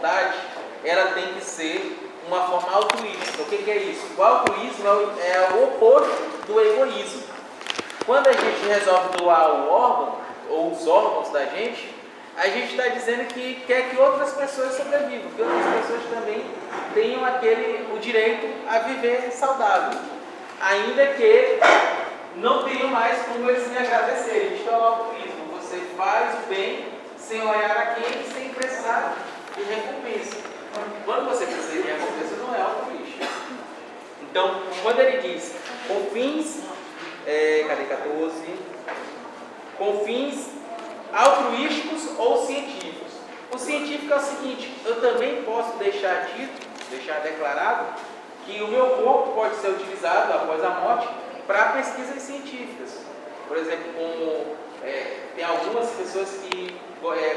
vontade, ela tem que ser uma forma altruísta. O que é isso? O altruísmo é o oposto do egoísmo. Quando a gente resolve doar o órgão, ou os órgãos da gente, a gente está dizendo que quer que outras pessoas sobrevivam, que outras pessoas também tenham o direito a viver saudável, ainda que não tenham mais como eles me agradecerem. Isto é o altruísmo. Você faz o bem sem olhar a quem, sem precisar de recompensa. Quando você precisa de recompensa, não é altruísta. Então, quando ele diz com fins, cadê 14? Com fins altruísticos ou científicos. O científico é o seguinte: eu também posso deixar declarado que o meu corpo pode ser utilizado após a morte para pesquisas científicas. Por exemplo, tem algumas pessoas que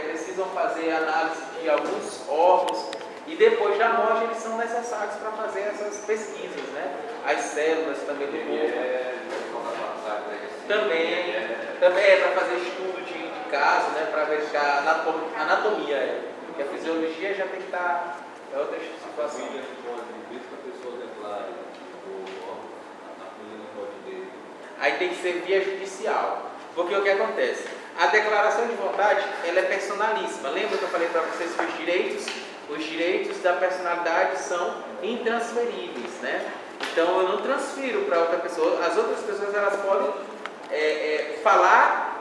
precisam fazer análise de alguns órgãos e depois da morte eles são necessários para fazer essas pesquisas, né? As células também do corpo. Também é para fazer estudo de caso, né? Para verificar a anatomia. Porque a fisiologia já tem que estar em outra situação. Aí tem que ser via judicial. Porque o que acontece? A declaração de vontade, ela é personalíssima. Lembra que eu falei para vocês que os direitos da personalidade são intransferíveis, né? Então eu não transfiro para outra pessoa. As outras pessoas elas podem falar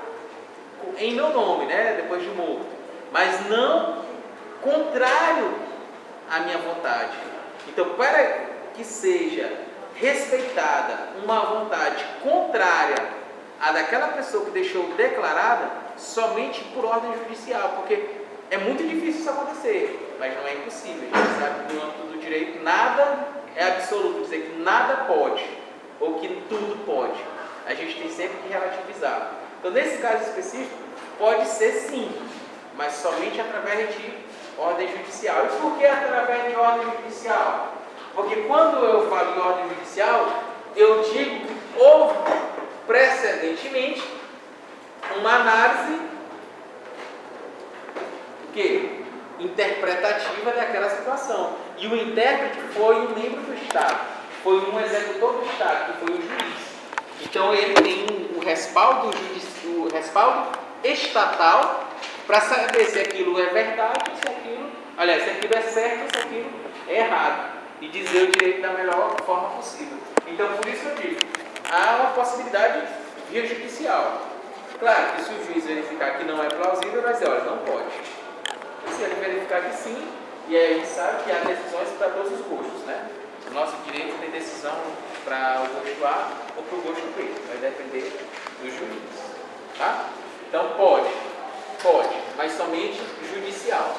em meu nome, né? Depois de morto, mas não contrário à minha vontade. Então, para que seja respeitada uma vontade contrária à daquela pessoa que deixou declarada, somente por ordem judicial, porque é muito difícil isso acontecer, mas não é impossível. A gente sabe que no âmbito do direito nada é absoluto, dizer que nada pode ou que tudo pode. A gente tem sempre que relativizar. Então, nesse caso específico, pode ser sim, mas somente através de ordem judicial. E por que através de ordem judicial? Porque quando eu falo em ordem judicial, eu digo que houve precedentemente uma análise interpretativa daquela situação. E o intérprete foi um membro do Estado, foi um executor do Estado, que foi o juiz. Então ele tem o respaldo estatal para saber se aquilo é verdade, se aquilo é certo, se aquilo é errado, e dizer o direito da melhor forma possível. Então, por isso eu digo, há uma possibilidade via judicial. Claro que se o juiz verificar que não é plausível, vai dizer, olha, não pode. E se ele verificar que sim, e aí a gente sabe que há decisões para todos os gostos, né? O nosso direito tem decisão para o gosto A ou para o gosto B, vai depender do juiz. Tá? Então pode, mas somente judicial.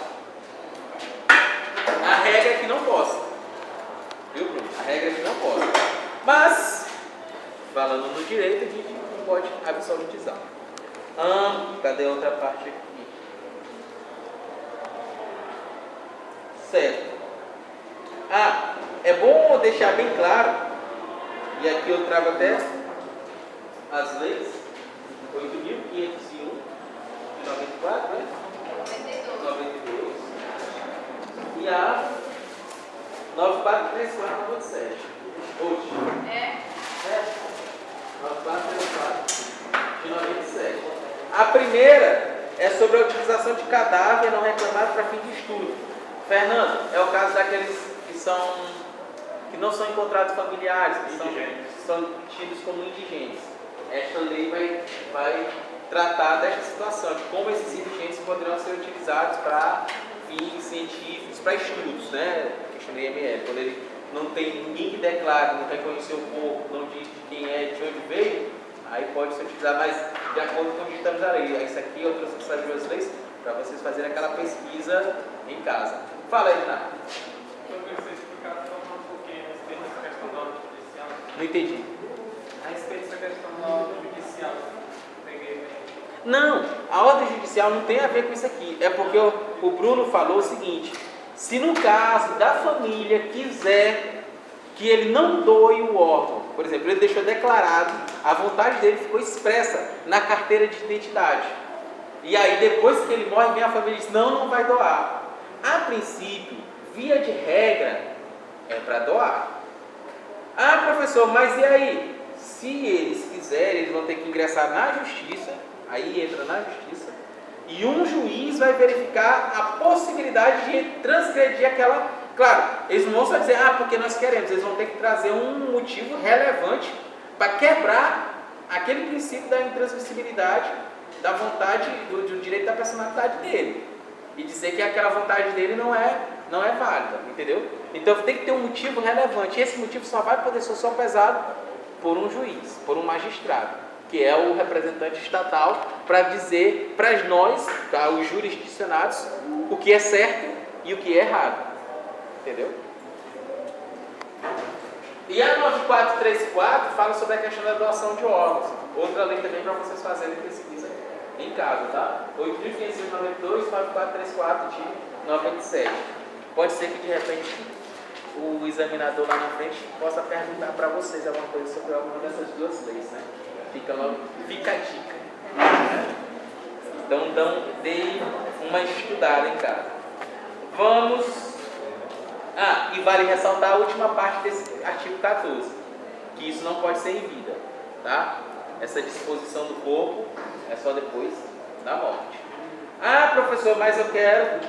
A regra é que não possa. Viu, Bruno? A regra é que não possa. Mas, falando no direito, a gente não pode absolutizar. Cadê a outra parte aqui? Certo. É bom deixar bem claro, e aqui eu trago até as leis, 8.501 de 94, né? 92. E a 943497. Hoje. 9434 de 97. A primeira é sobre a utilização de cadáver não reclamado para fim de estudo. Fernando, é o caso daqueles que não são encontrados familiares, que são tidos como indigentes. Esta lei vai tratar desta situação, de como esses indigentes poderão ser utilizados para fins científicos, para estudos, né? Questão do IML, quando ele não tem ninguém que declare, não reconheceu o corpo, não diz de quem é, de onde veio, aí pode ser utilizado, mas de acordo com o que estamos da lei. Isso aqui, outras duas leis, para vocês fazerem aquela pesquisa em casa. Fala aí, Renato. Eu queria que você explicasse só um pouquinho a respeito dessa questão da ordem judicial. Não entendi. A respeito dessa questão da ordem judicial. Não, a ordem judicial não tem a ver com isso aqui. É porque o Bruno falou o seguinte: se no caso da família quiser que ele não doe o órgão, por exemplo, ele deixou declarado, a vontade dele ficou expressa na carteira de identidade. E aí depois que ele morre, vem a família e diz, não vai doar. a princípio, via de regra, é para doar. Ah, professor, mas e aí? Se eles quiserem, eles vão ter que ingressar na justiça, aí entra na justiça, e um juiz vai verificar a possibilidade de transgredir aquela... Claro, eles não vão só dizer, porque nós queremos, eles vão ter que trazer um motivo relevante para quebrar aquele princípio da intransmissibilidade, da vontade, do direito da personalidade dele, e dizer que aquela vontade dele não é válida, entendeu? Então tem que ter um motivo relevante, e esse motivo só vai poder ser pesado por um juiz, por um magistrado, que é o representante estatal, para dizer para nós, para os jurisdicionados, o que é certo e o que é errado, entendeu? E a 9434 fala sobre a questão da doação de órgãos, outra lei também para vocês fazerem pesquisa em casa, tá? 8.592, 9434 de 97. Pode ser que de repente o examinador lá na frente possa perguntar para vocês alguma coisa sobre alguma dessas duas leis, né? Fica a dica, né? Então dê uma estudada em casa. Vamos... e vale ressaltar a última parte desse artigo 14, que isso não pode ser em vida, tá? Essa disposição do corpo é só depois da morte. Professor, mas eu quero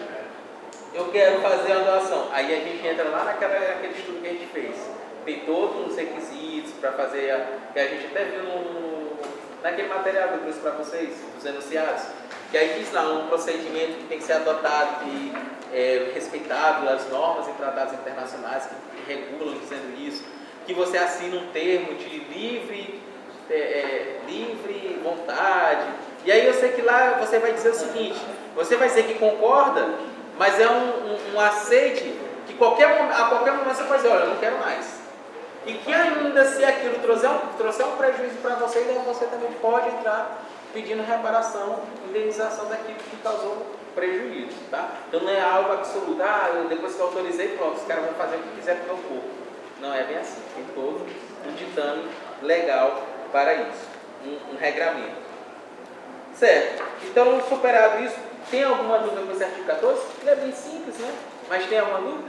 fazer a doação. Aí a gente entra lá naquele estudo que a gente fez. Tem todos os requisitos para fazer, que a gente até viu naquele material que eu trouxe para vocês, dos enunciados, que aí diz lá um procedimento que tem que ser adotado, respeitado as normas e tratados internacionais que regulam dizendo isso, que você assina um termo de livre vontade. E aí eu sei que lá você vai dizer o seguinte, você vai dizer que concorda, mas é um aceite que a qualquer momento você pode dizer, olha, eu não quero mais. E que ainda se aquilo trouxer um prejuízo para você, você também pode entrar pedindo reparação, indenização daquilo que causou prejuízo, tá? Então não é algo absoluto, depois que eu autorizei, pronto, os caras vão fazer o que quiser com o meu corpo. Não é bem assim, tem todo um ditame legal para isso, um regramento. Certo, então superado isso, tem alguma dúvida com esse artigo 14? Ele é bem simples, né? Mas tem alguma dúvida?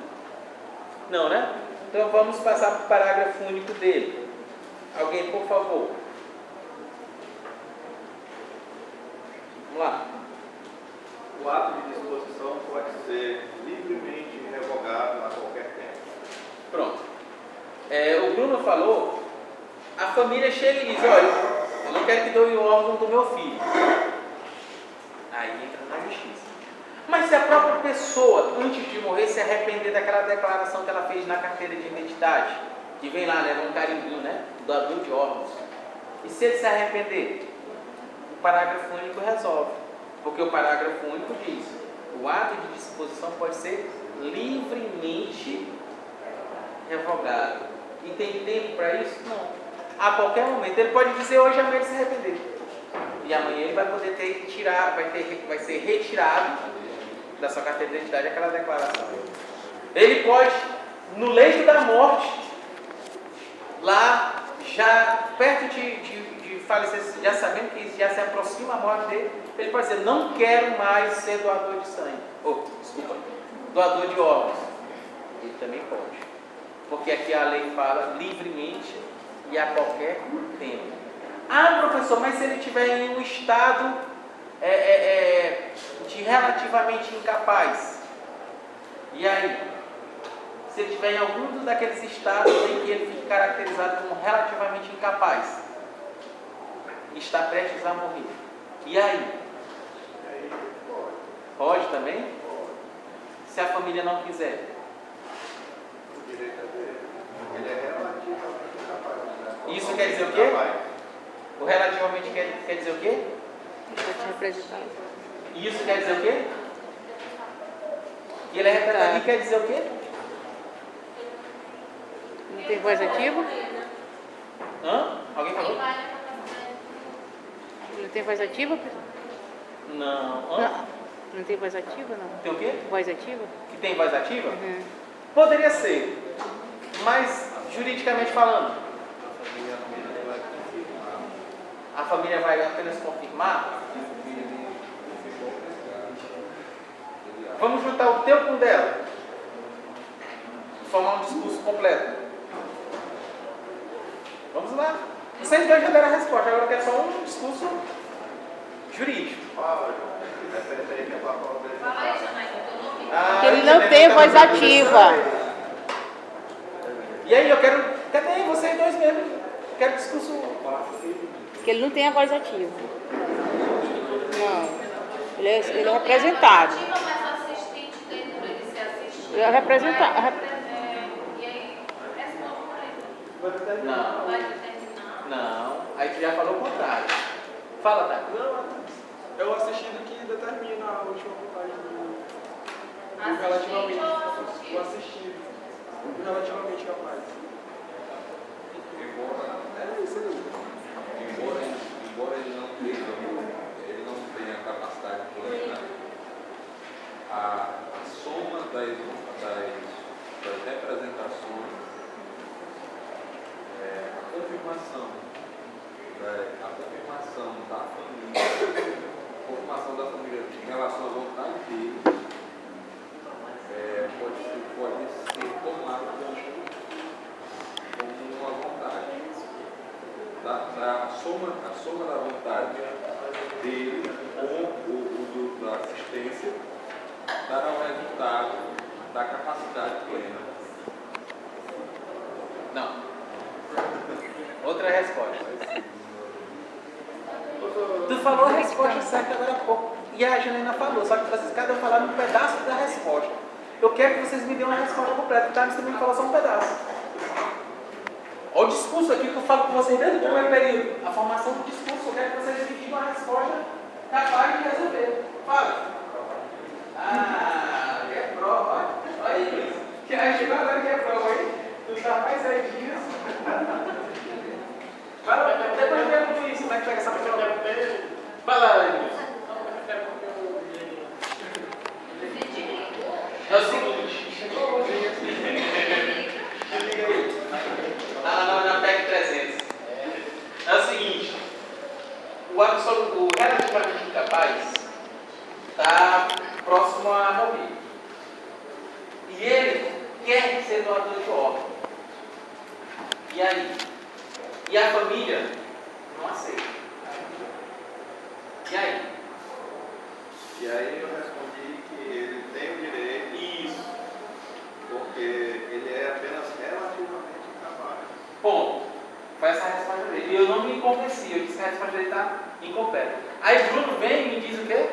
Não, né? Então vamos passar para o parágrafo único dele. Alguém, por favor. Vamos lá. O ato de disposição pode ser livremente revogado a qualquer tempo. Pronto. O Bruno falou, a família chega e diz, olha, eu não quero que doe o órgão do meu filho. Aí entra na justiça. Mas se a própria pessoa, antes de morrer, se arrepender daquela declaração que ela fez na carteira de identidade, que vem lá, né, um carimbinho, né, doador de órgãos. E se ele se arrepender, o parágrafo único resolve. Porque o parágrafo único diz, o ato de disposição pode ser livremente revogado. E tem tempo para isso? Não. A qualquer momento. Ele pode dizer hoje, amanhã ele se arrepender. E amanhã ele vai poder vai ser retirado da sua carteira de identidade aquela declaração. Ele pode, no leito da morte, lá, já perto de falecer, já sabendo que já se aproxima a morte dele, ele pode dizer, não quero mais ser doador de sangue. Doador de órgãos. Ele também pode. Porque aqui a lei fala livremente e a qualquer tempo. Professor, mas se ele estiver em um estado de relativamente incapaz, e aí? Se ele estiver em algum daqueles estados em que ele fica caracterizado como relativamente incapaz, está prestes a morrer, e aí? Pode também? Se a família não quiser? O direito é dele. Ele é relativamente incapaz. Isso quer dizer o quê? O relativamente quer dizer o quê? Isso quer dizer o quê? Que ele é representado quer dizer o quê? Não tem voz ativa? Alguém falou? Não tem voz ativa? Não. Não tem voz ativa, não? Tem o quê? Voz ativa? Que tem voz ativa? Uhum. Poderia ser, mas juridicamente falando, a família vai apenas confirmar. Vamos juntar o teu com o dela. Formar um discurso completo. Vamos lá. Vocês dois já deram a resposta, agora eu quero só um discurso jurídico. Fala, repete aí que é para poder. Fala aí, Janaína, teu nome. Que ele não tem voz ativa. E aí, eu quero. Cadê vocês dois mesmo? Quero discurso. Que ele não tem a voz ativa. Não. Ele é representado. Ativa, mas o assistente dele, por ele ser assistido. Ele é representado. E aí, responde por ele. Não. Vai determinar. Não. Aí tu já falou o contrário. Fala, tá? Não, é o assistido que determina a última vontade do relativamente. Assistente ou assistido? O assistido. O relativamente capaz. É isso aí. Embora ele não tenha capacidade plena, a soma das representações, a confirmação da família em relação à vontade dele, pode ser tomado como uma vontade. A soma da vontade dele com o da assistência dará o resultado da capacidade plena. Não. Outra resposta. Tu falou a resposta certa agora há pouco. E a Janaína falou, só que vocês cada um falaram um pedaço da resposta. Eu quero que vocês me dêem uma resposta completa, tá? Você me falou só um pedaço. Olha o discurso aqui que eu falo com vocês desde o primeiro período. A formação do discurso, eu quero que vocês me digam uma resposta capaz de resolver. Fala. Ah, que é prova. Olha aí, Luiz. Que aí chegou agora que é prova aí. Tu tá mais aí disso. Fala, depois eu pergunto isso, como é que pega essa prova? Fala, Luiz. É o seguinte. Na PEC 300. É o seguinte. O relativamente incapaz está próximo a morrer. E ele quer ser doador de órgão. E aí? E a família não aceita. E aí? E aí eu respondi que ele tem o direito, Isso. porque ele é apenas relativamente incapaz. Ponto. Foi essa a resposta dele. E eu não me convenci. Eu disse que a resposta dele está incompleta. Aí o Bruno vem e me diz o quê?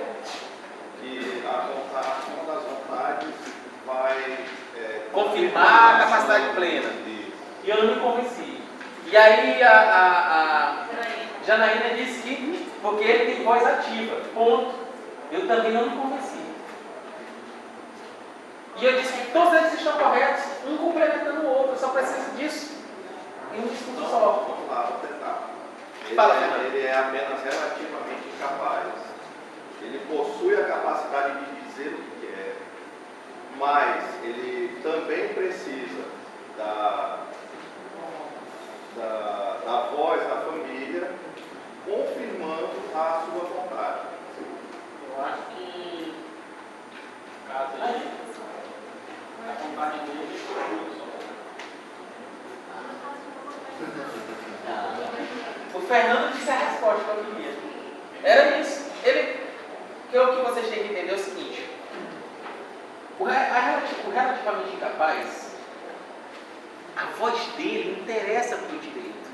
Que a vontade, uma das vontades vai Confirmar a capacidade plena. Isso. E eu não me convenci. E aí a Janaína disse que porque ele tem voz ativa. Ponto. Eu também não me convenci. E eu disse que todos eles estão corretos, um complementando o outro. Eu só preciso disso em um discurso só. Vamos lá, vou tentar. Fala, Fernando. Ele é apenas relativamente incapaz. Ele possui a capacidade de dizer o que quer, mas ele também precisa da voz da família confirmando a sua vontade. Eu acho que, no caso aí, a vontade dele foi só. O Fernando disse a resposta que eu queria. Era isso. O que vocês têm que entender é o seguinte. O relativamente incapaz, a voz dele interessa para o direito.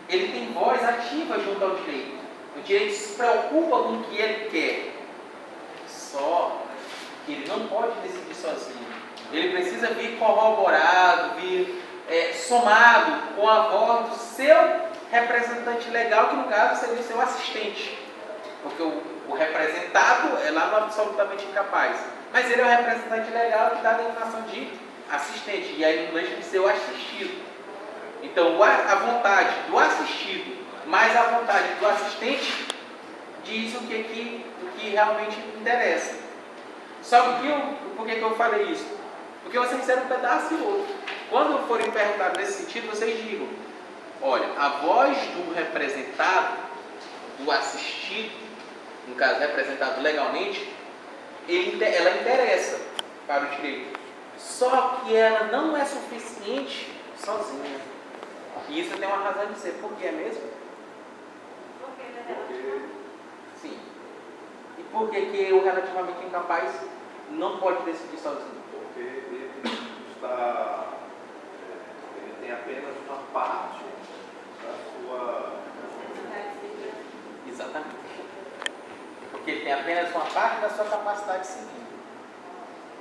Ele tem voz ativa junto ao direito. O direito se preocupa com o que ele quer. Só que ele não pode decidir sozinho. Ele precisa vir corroborado, vir somado com a voz do seu representante legal, que no caso seria o seu assistente. Porque o representado é lá no absolutamente incapaz. Mas ele é o representante legal que dá a denominação de assistente. E aí não deixa de ser o assistido. Então a vontade do assistido mais a vontade do assistente diz o que realmente interessa. Só que por que eu falei isso? Porque vocês fizeram um pedaço e outro. Quando forem perguntar nesse sentido, vocês digam: olha, a voz do representado, do assistido, no caso representado legalmente, ela interessa para o direito. Só que ela não é suficiente sozinha. E isso tem uma razão de ser. Por que é mesmo? Porque ele é relativo. Sim. E por que o relativamente incapaz não pode decidir sozinho? Porque ele tem apenas uma parte da sua. Exatamente. Porque ele tem apenas uma parte da sua capacidade civil.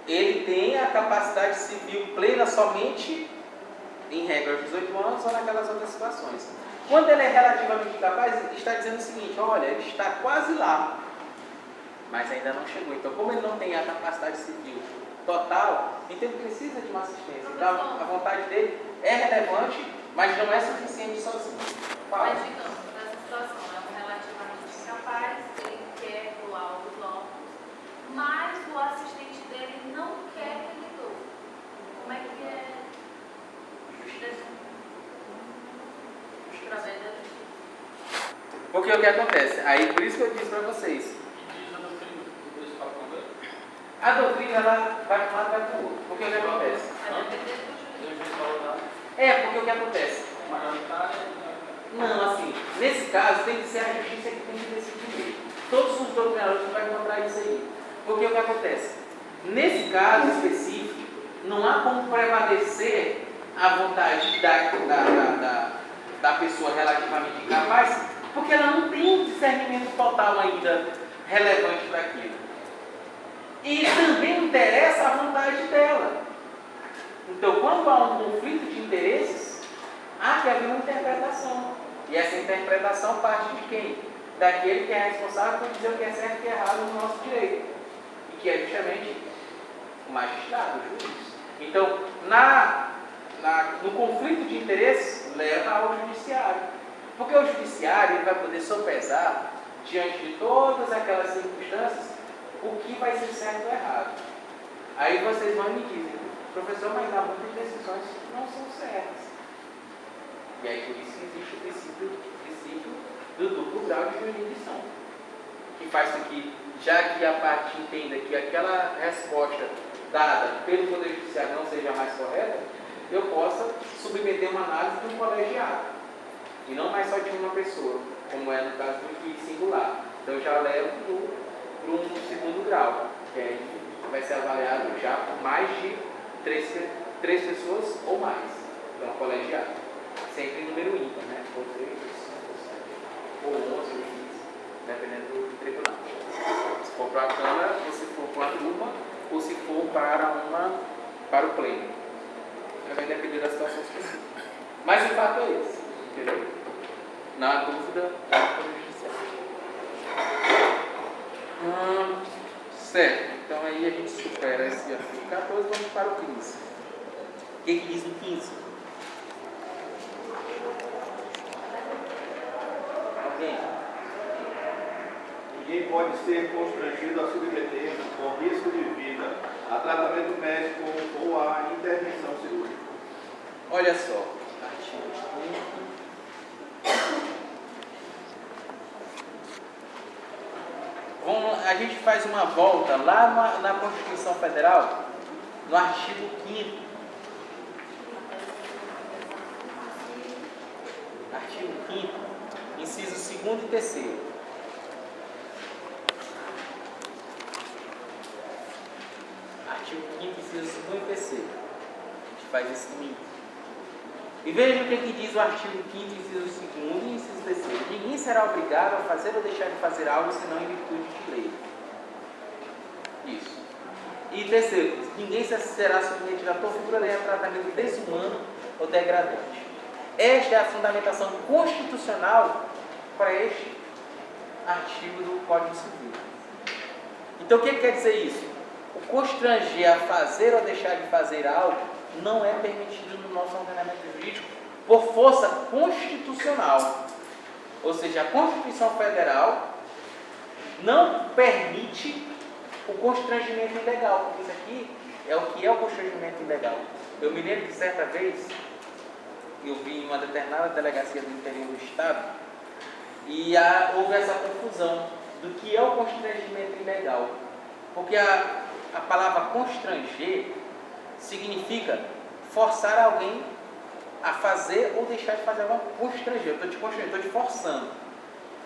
Ele tem a capacidade civil plena somente em regra aos 18 anos ou naquelas outras situações. Quando ele é relativamente incapaz, ele está dizendo o seguinte: olha, ele está quase lá, mas ainda não chegou. Então, como ele não tem a capacidade civil total, então ele precisa de uma assistência. Então, a vontade dele é relevante, mas não é suficiente sozinho. Fala. Mas digamos, nessa situação, é um relativamente incapaz, ele quer doar os órgãos, mas o assistente dele não quer que ele doe. Como é que é? Através da justiça. Porque o que acontece? Aí, por isso que eu disse para vocês, E diz a doutrina, depois fala com ele. a doutrina ela vai para um lado e vai para o outro. Porque o que acontece? Vai depender do juiz. Deus diz valor Porque o que acontece? majoritário. Não, assim, nesse caso tem que ser a justiça que tem que decidir. Todos os doutrinadores vão encontrar isso aí. Porque o que acontece? Nesse caso específico, não há como prevalecer a vontade da pessoa relativamente incapaz, porque ela não tem um discernimento total ainda relevante para aquilo. E também interessa a vontade dela. Então, quando há um conflito de interesses, há que haver uma interpretação. E essa interpretação parte de quem? Daquele que é responsável por dizer o que é certo e o que é errado no nosso direito. E que é justamente o magistrado, o juiz. Então, no conflito de interesses, leva ao judiciário. Porque o judiciário ele vai poder sopesar, diante de todas aquelas circunstâncias, o que vai ser certo ou errado. Aí vocês vão me dizer, professor, mas há muitas decisões que não são certas. E aí por isso existe o princípio do duplo grau de jurisdição, que faz com que, já que a parte entenda que aquela resposta dada pelo Poder Judiciário não seja mais correta, eu possa submeter uma análise de um colegiado, e não mais só de uma pessoa, como é no caso do juiz singular. Então eu já levo para um segundo grau, que aí vai ser avaliado já por mais de três pessoas ou mais. Então, colegiado. Sempre em número ímpar, né? Ou 3, ou 7, ou 11, ou 15, dependendo do tribunal. Se for para a Câmara, ou se for para a turma, ou se for para o pleno. Vai depender da situação específica. Mas o fato é esse, entendeu? Na dúvida, é o Poder Judiciário. Certo, então aí a gente supera esse artigo 14, vamos para o 15. O que diz o 15? Alguém? Ninguém pode ser constrangido a submeter-se com risco de vida a tratamento médico ou a intervenção cirúrgica. Olha só, artigo 5. A gente faz uma volta lá na Constituição Federal, no artigo 5º. Artigo 5º, inciso 2º e 3º. Artigo 5º, inciso 2º e 3º. A gente faz esse link. E veja o que diz o artigo 5º, inciso 2º e inciso 3º. Ninguém será obrigado a fazer ou deixar de fazer algo senão em virtude de lei. Isso. E terceiro, ninguém será submetido a tortura nem a tratamento desumano ou degradante. Esta é a fundamentação constitucional para este artigo do Código Civil. Então, o que quer dizer isso? O constranger a fazer ou deixar de fazer algo não é permitido no nosso ordenamento jurídico por força constitucional. Ou seja, a Constituição Federal não permite o constrangimento ilegal, porque isso aqui é o que é o constrangimento ilegal. Eu me lembro que certa vez eu vi em uma determinada delegacia do interior do Estado e houve essa confusão do que é o constrangimento ilegal. Porque a palavra constranger significa forçar alguém a fazer ou deixar de fazer alguma coisa. Constranger, eu estou te constrangendo, estou te forçando.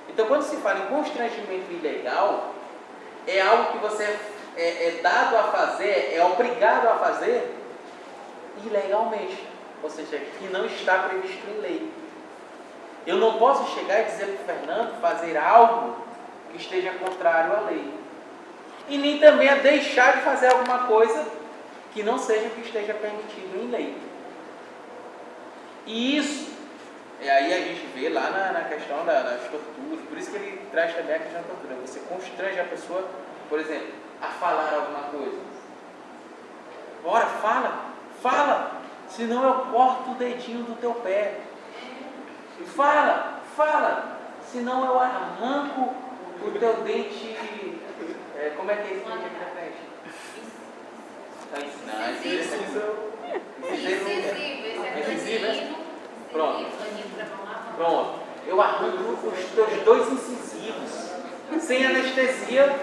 Então, quando se fala em constrangimento ilegal, é algo que você é dado a fazer, é obrigado a fazer ilegalmente, ou seja, que não está previsto em lei. Eu não posso chegar e dizer para o Fernando fazer algo que esteja contrário à lei. E nem também a deixar de fazer alguma coisa que não seja o que esteja permitido em lei. E isso, aí a gente vê lá na questão das torturas, por isso que ele traz também a questão da tortura. Você constrange a pessoa, por exemplo, a falar alguma coisa. Ora, fala, senão eu corto o dedinho do teu pé. Fala, senão eu arranco o teu dente. Como é que é esse dente aqui na frente? Incisivo. Pronto. Eu arranco os teus 2 incisivos, sem anestesia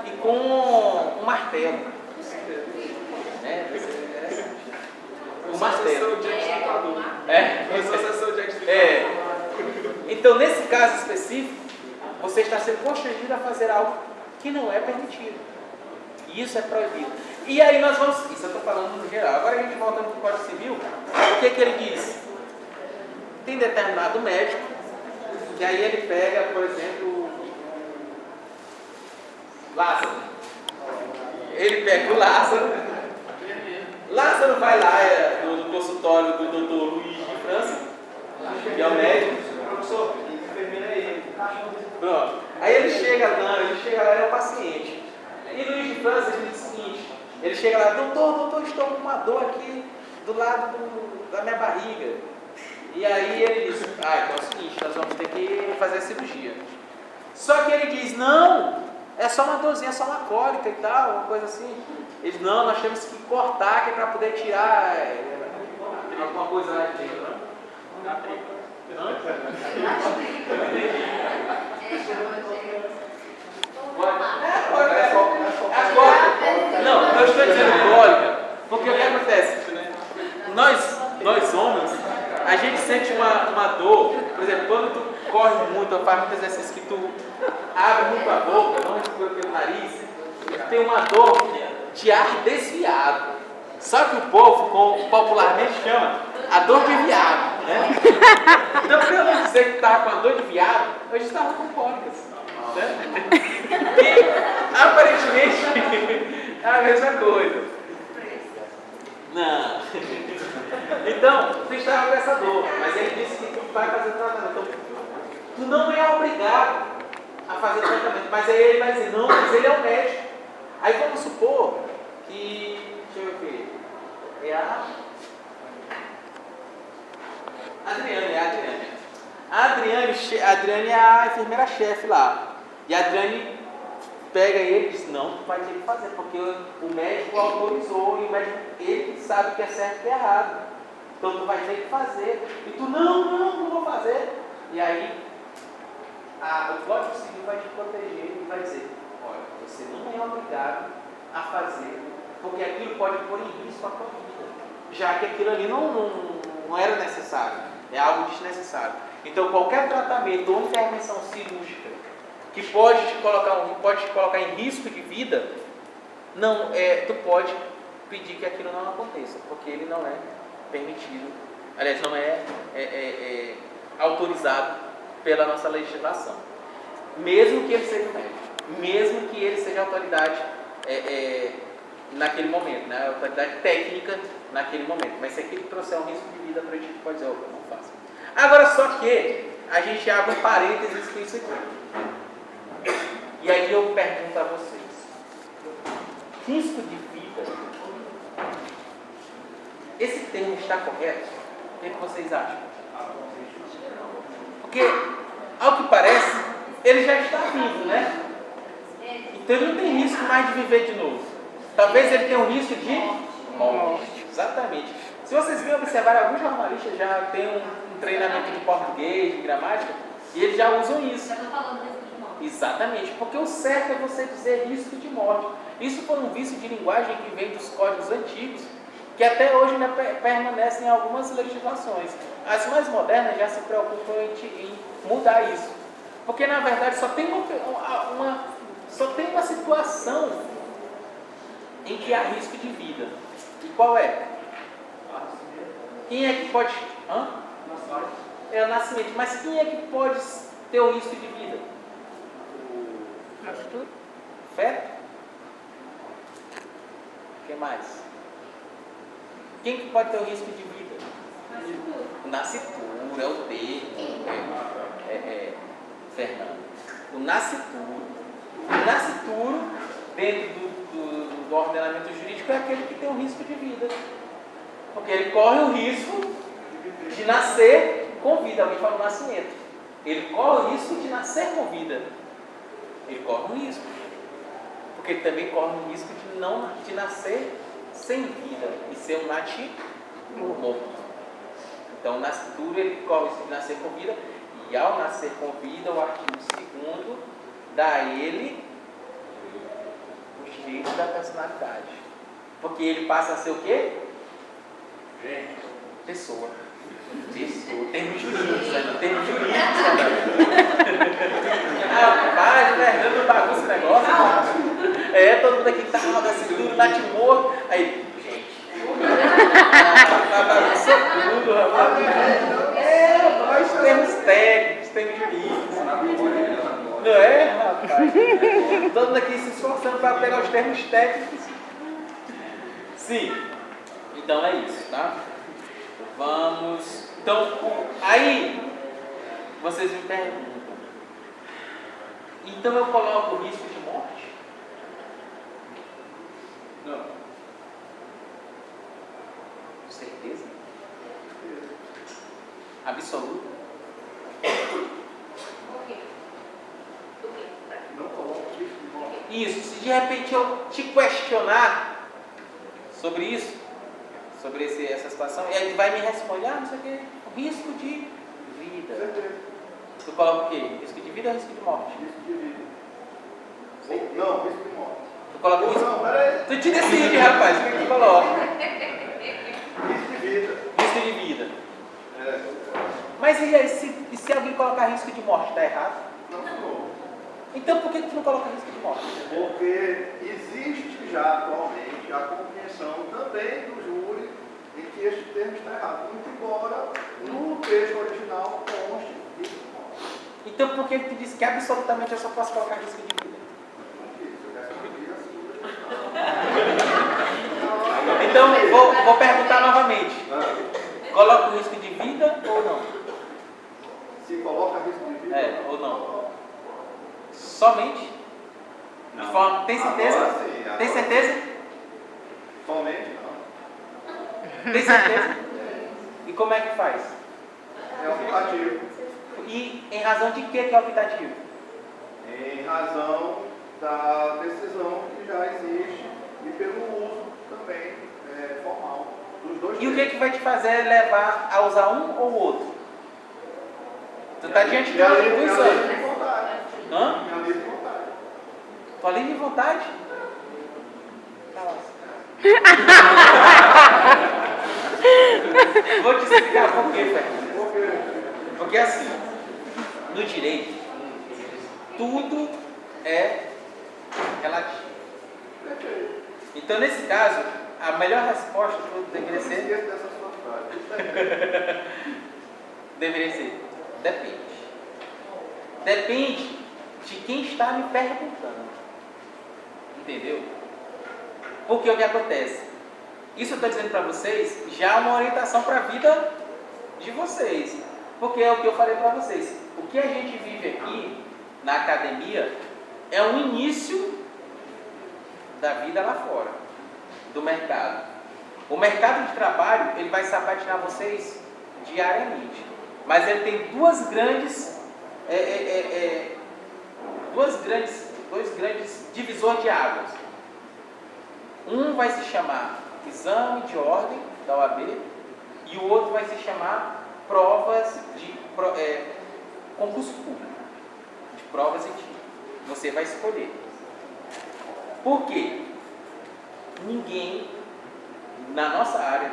e com um martelo. O martelo. Então, nesse caso específico, você está sendo constrangido a fazer algo que não é permitido. E isso é proibido. E aí nós vamos... Isso eu estou falando no geral. Agora a gente volta para o Código Civil. O que ele diz? Tem determinado médico, que aí ele pega, por exemplo, Lázaro. Ele pega o Lázaro. Lázaro vai lá no consultório do doutor Luiz de França, que é o médico. Professor, enfermeira é ele. Pronto. Aí ele chega lá, é o paciente. E Luiz de França diz o seguinte: ele chega lá, doutor, estou com uma dor aqui do lado da minha barriga. E aí ele diz, então é o seguinte, nós vamos ter que fazer a cirurgia. Só que ele diz, não, é só uma dorzinha, é só uma cólica e tal, uma coisa assim. Ele diz, não, nós temos que cortar que é para poder tirar alguma coisa lá de dentro. Não, eu estou dizendo cólica, porque o que acontece? Nós homens, a gente sente uma dor, por exemplo, quando tu corre muito, ou faz muito exercício que tu abre muito a boca, não respira pelo nariz, tu tem uma dor de ar desviado. Só que o povo popularmente chama a dor de viado, né? Então, para eu não dizer que estava com a dor de viado, eu estava com cólicas, né? E aparentemente é a mesma coisa. Não. Então, tu estava com essa dor, mas ele disse que tu vai fazer tratamento. Então, tu não é obrigado a fazer tratamento, mas aí ele vai dizer, não, mas ele é o médico. Aí vamos supor que, deixa eu ver, é a Adriane. A Adriane é a enfermeira-chefe lá. E a Adriane pega ele e diz, não, tu vai ter que fazer, porque o médico autorizou e o médico, ele sabe o que é certo e o que é errado. Então tu vai ter que fazer. E tu, não vou fazer. E aí, o Código Civil vai te proteger e vai dizer, olha, você não é obrigado a fazer, porque aquilo pode pôr em risco a tua vida, já que aquilo ali não era necessário, é algo desnecessário. Então qualquer tratamento ou intervenção cirúrgica que pode te colocar em risco de vida, tu pode pedir que aquilo não aconteça, porque ele não é permitido, aliás, não é autorizado pela nossa legislação. Mesmo que ele seja médico, mesmo que ele seja autoridade naquele momento, né? Autoridade técnica naquele momento. Mas se aquilo trouxer um risco de vida para a gente, pode dizer, não faça. Agora, só que a gente abre um parênteses com isso aqui. E aí eu pergunto a vocês: risco de vida, esse termo está correto? O que vocês acham? Porque, ao que parece, ele já está vivo, né? Então ele não tem risco mais de viver de novo. Talvez ele tenha um risco de morte. Exatamente. Se vocês virem observar, alguns jornalistas já têm um treinamento de português, de gramática, e eles já usam isso. Já estou falando desse de morte. Exatamente, porque o certo é você dizer risco de morte. Isso foi um vício de linguagem que vem dos códigos antigos, que até hoje ainda permanecem em algumas legislações. As mais modernas já se preocupam em mudar isso. Porque, na verdade, só tem uma situação em que há risco de vida. E qual é? Quem é que pode... É o nascimento. Mas quem é que pode ter o risco de vida? Feto? O que mais? Quem que pode ter o risco de vida? O nascituro, é o termo. Fernando. O nascituro. O nascituro, dentro do ordenamento jurídico, é aquele que tem o risco de vida. Porque ele corre o risco de nascer com vida. Alguém fala o nascimento. Ele corre o risco de nascer com vida. Ele corre um risco. Porque ele também corre o risco de nascer sem vida e ser um nativo morto. Então, o nascituro, ele corre o risco de nascer com vida. E ao nascer com vida, o artigo 2º dá a ele os direitos da personalidade. Porque ele passa a ser o quê? Pessoa. Termo jurídico, termo jurídico. Rapaz, Fernando bagunça esse negócio. Todo mundo aqui tá nascituro, natimor. Aí, gente. Bagunçou tudo, rapaz. Nós temos técnicos, temos jurídicos. Não é, rapaz? Todo mundo aqui se esforçando para pegar os termos técnicos. Sim. Então é isso, tá? Vamos. Então, aí vocês me perguntam. Então eu coloco o risco de morte? Não. Certeza? Absoluta? Não coloca o risco de morte. Isso. Se de repente eu te questionar sobre isso, sobre essa situação, e aí tu vai me responder, não sei o que, risco de vida. Certeza. Tu coloca o quê? Risco de vida ou risco de morte? Risco de vida. Não, risco de morte. Tu coloca risco? Não, peraí. Tu te decide, rapaz, o que tu coloca? Risco de vida. Risco de vida. É. Mas e aí, se alguém colocar risco de morte, está errado? Não, senhor. Então por que tu não coloca risco de morte? Porque existe já atualmente a compreensão também do júri em que este termo está errado. Muito embora no texto original conste risco de morte. Então por que tu disse que absolutamente eu só posso colocar risco de vida? Então vou perguntar novamente. Coloca o risco de vida ou não? Se coloca risco de vida? Ou não? Somente? De forma, tem certeza? Agora sim, agora Tem certeza? Somente não. Tem certeza? E como é que faz? É optativo. E em razão de que é optativo? Em razão da decisão que já existe e pelo uso também formal dos dois. E o que vai te fazer levar a usar um ou outro? Tu está diante do exame. Minha vontade. Hã? Minha livre vontade. Tua livre vontade? Vou te explicar por quê, Fernando. Por quê? Porque assim, no direito, tudo é relativo. Perfeito. Então, nesse caso, a melhor resposta deveria ser... Esqueça dessa sua frase. Deveria ser, depende. Depende de quem está me perguntando. Entendeu? Porque o que acontece? Isso eu estou dizendo para vocês já é uma orientação para a vida de vocês. Porque é o que eu falei para vocês. O que a gente vive aqui na academia é o início da vida lá fora, do mercado. O mercado de trabalho, ele vai sabatinar vocês diariamente. Mas ele tem dois grandes divisores de águas. Um vai se chamar exame de ordem da OAB e o outro vai se chamar provas de concurso público, de provas e títulos. Você vai escolher. Por quê? Ninguém na nossa área,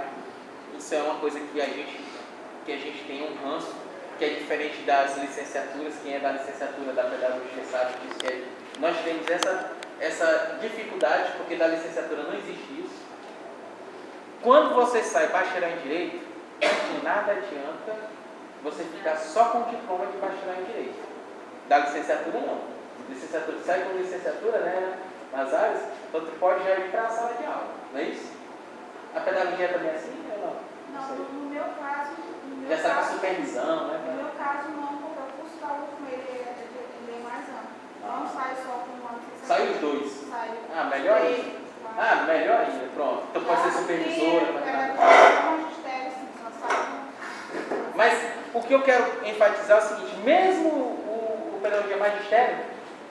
isso é uma coisa que a gente tem um ranço, que é diferente das licenciaturas. Quem é da licenciatura da pedagogia sabe disso, que nós temos essa dificuldade, porque da licenciatura não existe isso. Quando você sai bacharel em Direito, de nada adianta você ficar só com o diploma de bacharel em Direito. Da licenciatura não. Licenciatura, sai com licenciatura, né, nas áreas, então tu pode já ir para a sala de aula, não é isso? A pedagogia também é assim ou não? Não, sei. no meu caso, Já está com supervisão, né? no meu caso não, porque o curso da UFM ele é mais amplo. Não sai só com uma licenciatura. Sai os dois. Sai. Ah, melhor ainda. Ah, melhor ainda, pronto. Então pode ser supervisora. Magistério, sim, só sai. Mas o que eu quero enfatizar é o seguinte: mesmo o pedagogia magistério,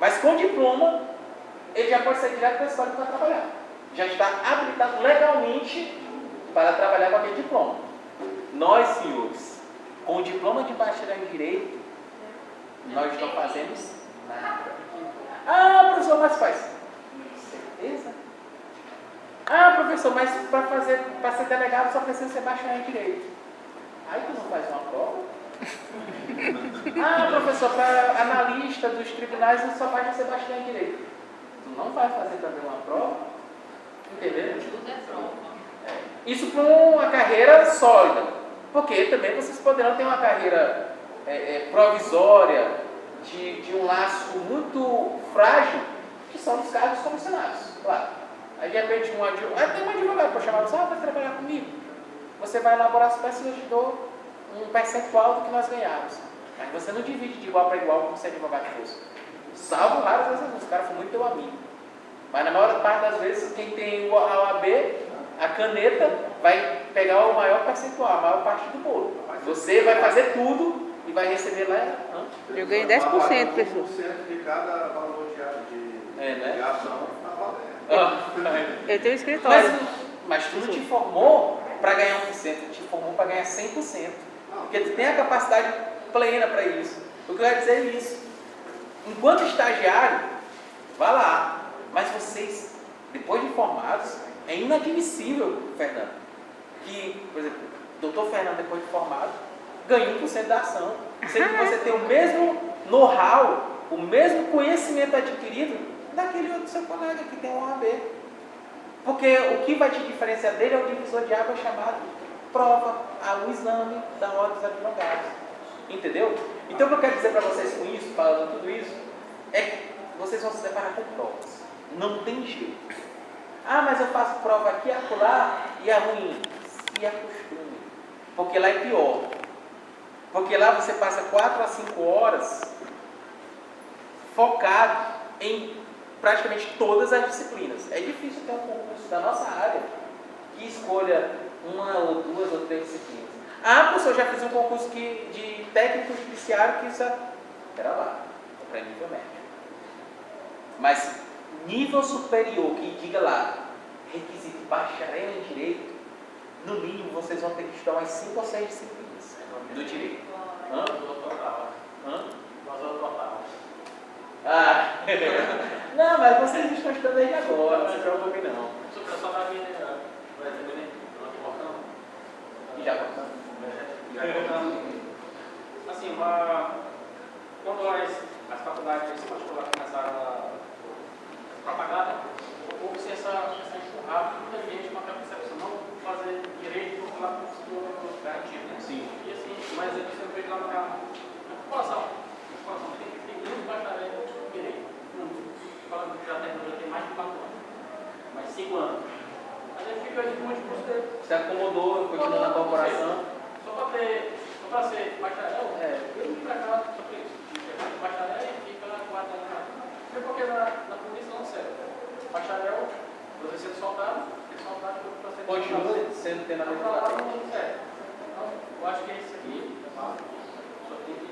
mas com diploma, ele já pode sair direto para a escola para trabalhar. Já está habilitado legalmente para trabalhar com aquele diploma. Nós, senhores, com o diploma de bacharel em Direito, nós não fazemos nada. Ah, professor, mas faz. Certeza? Ah, professor, mas para ser delegado só precisa ser bacharel em Direito. Aí tu não faz uma prova? Ah, professor, para analista dos tribunais só basta ser bacharel em Direito. Tu não vai fazer também uma prova? Entendeu? Tudo é prova. Isso para uma carreira sólida. Porque também vocês poderão ter uma carreira provisória, de um laço muito frágil, que são os cargos comissionados, claro. Aí de repente tem um advogado para chamar você, vai trabalhar comigo. Você vai elaborar as peças e eu te dou um percentual do que nós ganhamos. Mas você não divide de igual para igual como se advogado fosse. Salvo raras vezes, os caras foram muito teu amigo. Mas na maior parte das vezes, quem tem a OAB, a caneta, vai pegar o maior percentual, a maior parte do bolo. Você vai fazer tudo e vai receber lá. Eu ganhei 10%, professor. 10% de cada valor de ação está valendo. Eu tenho um escritório. Mas tu não te formou para ganhar 1%, tu te formou para ganhar 100%. Porque tu tem a capacidade plena para isso. O que eu quero dizer é isso. Enquanto estagiário, vá lá. Mas vocês, depois de formados, é inadmissível, Fernando, que, por exemplo, o doutor Fernando, depois de formado, ganha 1% da ação. Sendo que você tem o mesmo know-how, o mesmo conhecimento adquirido daquele outro seu colega que tem um OAB. Porque o que vai te diferenciar dele é o divisor de água chamado prova, o exame da ordem dos advogados. Entendeu? Então o que eu quero dizer para vocês com isso, falando tudo isso, é que vocês vão se deparar com provas. Não tem jeito. Ah, mas eu faço prova aqui, acolá, e é ruim. Se acostume. Porque lá é pior. Porque lá você passa 4 a 5 horas focado em praticamente todas as disciplinas. É difícil ter um concurso da nossa área que escolha uma ou 2 ou 3 disciplinas. Ah, professor, eu já fiz um concurso de técnico judiciário que isso era lá, para nível médio. Mas nível superior, que diga lá, requisito bacharel em Direito, no mínimo vocês vão ter que estudar umas 5 ou 6 disciplinas do Direito. Hã? Ah, não, mas vocês estão estudando aí agora, não se preocupem não. E já cortando? Assim, quando as faculdades particulares começaram a propagar, houve essa empurrada, muita gente com aquela percepção, não fazer direito por lá do garantido, né? Sim. E assim, mas eu sempre vejo lá na população. Tem muito bacharel em direito. Falando que já tem mais de 4 anos. Mais 5 anos. Mas ele fica de monte de curso dele. Se acomodou, continuou na corporação. Só para ser bacharel, eu vim para cá só para isso. Bacharel e fica 4 anos lá. Porque na polícia não serve. Bacharel, você sendo soldado, para ser Continua sendo tendo a mesma não coisa. serve. Então, eu acho que é isso aqui. Só tem que.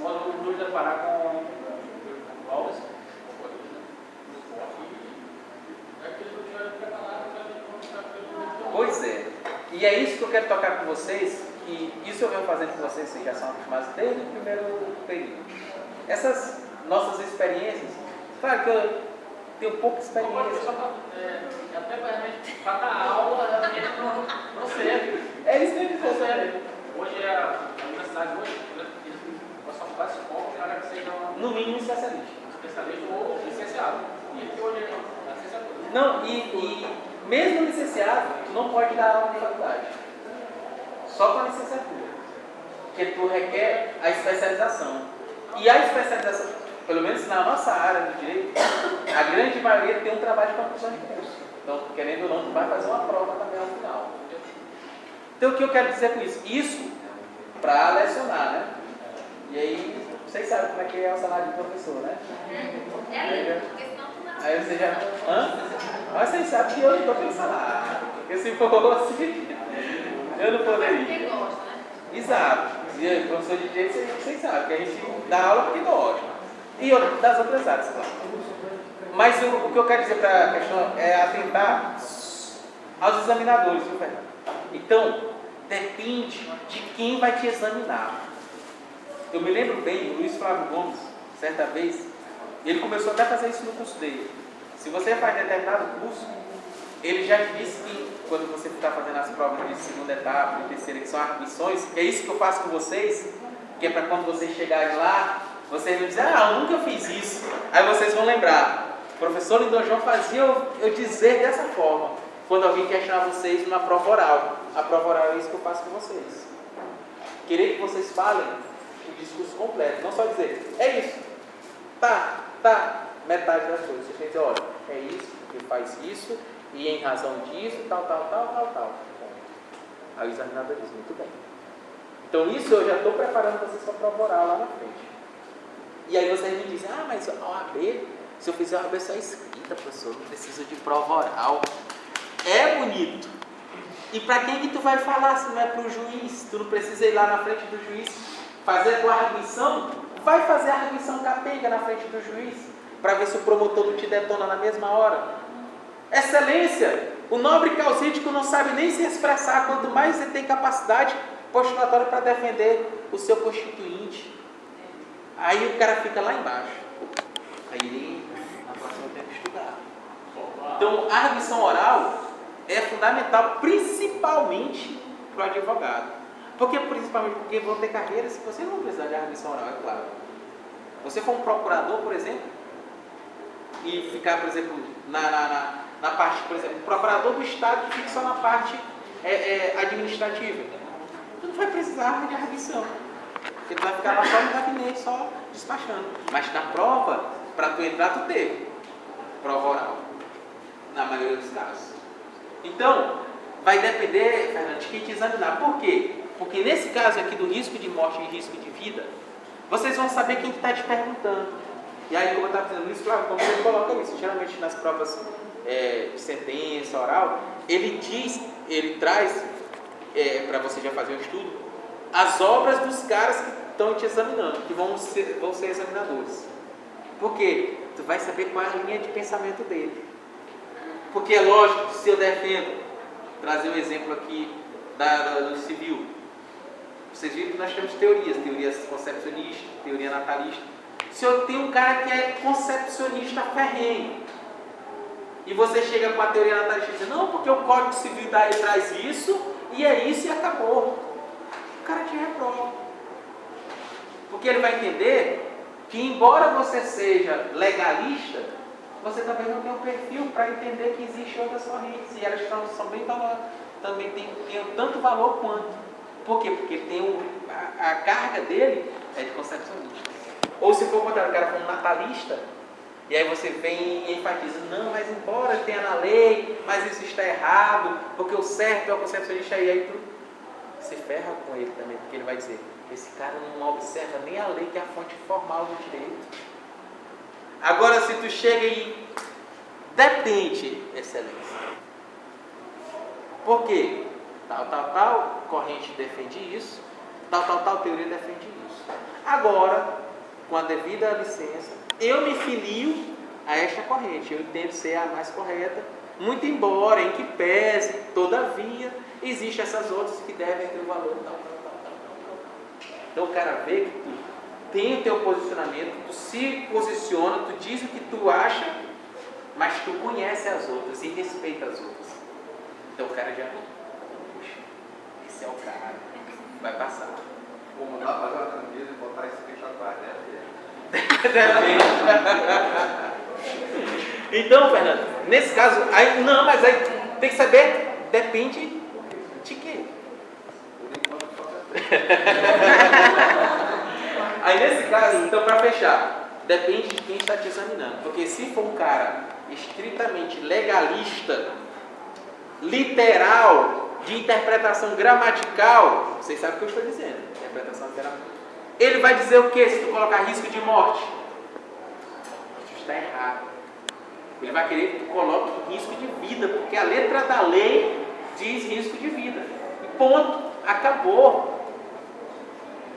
Nós nos deparar com o Wallace, Pois é. E é isso que eu quero tocar com vocês, que isso eu venho fazendo com vocês já são acostumados desde o primeiro período. Essas nossas experiências. Claro que eu tenho pouca experiência. Até para dar aula, realmente não serve. É isso que eu Não dizer. serve. Hoje a universidade, a faculdade se forma, o cara que seja No mínimo especialista. especialista ou licenciado. E aqui hoje é licenciatura. Não, e mesmo licenciado, tu não pode dar aula na faculdade. Só com a licenciatura. Porque tu requer a especialização. E a especialização, pelo menos na nossa área do direito, a grande maioria tem um trabalho de conclusão de curso. Então, querendo ou não, tu vai fazer uma prova também ao final. Então, o que eu quero dizer com isso? Isso para lecionar, né? E aí, vocês sabem como é que é o salário de professor, né? É lindo, porque senão tu não. Aí você já... Hã? Mas vocês sabem que eu não estou pelo salário. Porque se fosse, eu não Mas poderia. porque gosta, né? Exato. E professor de direito, vocês sabem que a gente dá aula porque gosta. E das outras áreas, claro. Mas o que eu quero dizer para a questão é atentar aos examinadores, viu, Fernando? Então, depende de quem vai te examinar. Eu me lembro bem, o Luiz Flávio Gomes, certa vez, ele começou até a fazer isso no curso dele. Se você faz determinado curso, ele já te disse que quando você está fazendo as provas de segunda etapa, de terceira, que são arguições, que é isso que eu faço com vocês, que é para quando vocês chegarem lá, vocês não dizem, eu nunca fiz isso. Aí vocês vão lembrar, o professor Lindon João fazia eu dizer dessa forma, quando alguém questionar vocês numa prova oral. A prova oral é isso que eu faço com vocês. Querer que vocês falem o discurso completo, não só dizer, é isso, tá, metade das coisas. Você tem que dizer, olha, é isso, porque faz isso, e em razão disso, tal. Aí o examinador diz, muito bem. Então isso eu já estou preparando vocês para a prova oral lá na frente. E aí vocês me dizem, mas a OAB, se eu fizer a OAB só escrita, professor, não preciso de prova oral. É bonito. E para quem que tu vai falar se não é para o juiz? Tu não precisa ir lá na frente do juiz fazer a tua arguição? Vai fazer a arguição capenga na frente do juiz para ver se o promotor não te detona na mesma hora. Excelência, o nobre causídico não sabe nem se expressar, quanto mais ele tem capacidade postulatória para defender o seu constituinte. Aí o cara fica lá embaixo. Aí ele, na próxima, tem que estudar. Então, a arguição oral é fundamental, principalmente para o advogado. Principalmente porque vão ter carreiras que você não vai precisar de arguição oral, é claro. Você for um procurador, por exemplo, e ficar, por exemplo, na parte, por exemplo, o procurador do Estado que fica só na parte administrativa. Tu não vai precisar de arguição. Porque tu vai ficar lá só no gabinete, só despachando. Mas na prova, para tu entrar, tu teve prova oral. Na maioria dos casos. Então, vai depender, Fernando, de quem te examinar. Por quê? Porque nesse caso aqui do risco de morte e risco de vida, vocês vão saber quem está te perguntando. E aí, como eu estava dizendo, Luiz Flávio, como você coloca isso, geralmente nas provas de sentença oral, ele traz, para você já fazer o estudo, as obras dos caras que estão te examinando, que vão ser examinadores. Por quê? Tu vai saber qual é a linha de pensamento dele. Porque é lógico, se eu defendo, trazer um exemplo aqui do civil, vocês viram que nós temos teorias concepcionistas, teoria natalista. Se eu tenho um cara que é concepcionista ferrenho, e você chega com a teoria natalista e diz, não, porque o Código Civil daí traz isso, e é isso e acabou. O cara te reprova. Porque ele vai entender que, embora você seja legalista, você também não tem um perfil para entender que existem outras correntes, e elas também têm tanto valor quanto. Por quê? Porque a carga dele é de concepcionista. Ou se for o contrário, o cara for um natalista, e aí você vem e enfatiza, não, mas embora tenha na lei, mas isso está errado, porque o certo é o concepcionista, e aí tu se ferra com ele também, porque ele vai dizer, esse cara não observa nem a lei, que é a fonte formal do direito. Agora, se tu chega e depende, excelência. Por quê? Tal, corrente defende isso, tal, teoria defende isso. Agora, com a devida licença, eu me filio a esta corrente, eu entendo ser a mais correta, muito embora, em que pese, todavia, existem essas outras que devem ter o valor, tal. Então o cara vê que tu tem o teu posicionamento, tu se posiciona, tu diz o que tu acha, mas tu conhece as outras e respeita as outras. Então o cara já, puxa, esse é o cara, vai passar. Vou mandar fazer uma camisa e botar escrito atrás, né? Então, Fernando, nesse caso, aí, não, mas aí tem que saber, depende de quê? Por enquanto, só Aí nesse caso, então para fechar, depende de quem está te examinando. Porque se for um cara estritamente legalista, literal, de interpretação gramatical, vocês sabem o que eu estou dizendo, interpretação gramatical. Ele vai dizer o que se tu colocar risco de morte? Isso está errado. Ele vai querer que tu coloque risco de vida, porque a letra da lei diz risco de vida. E ponto, acabou.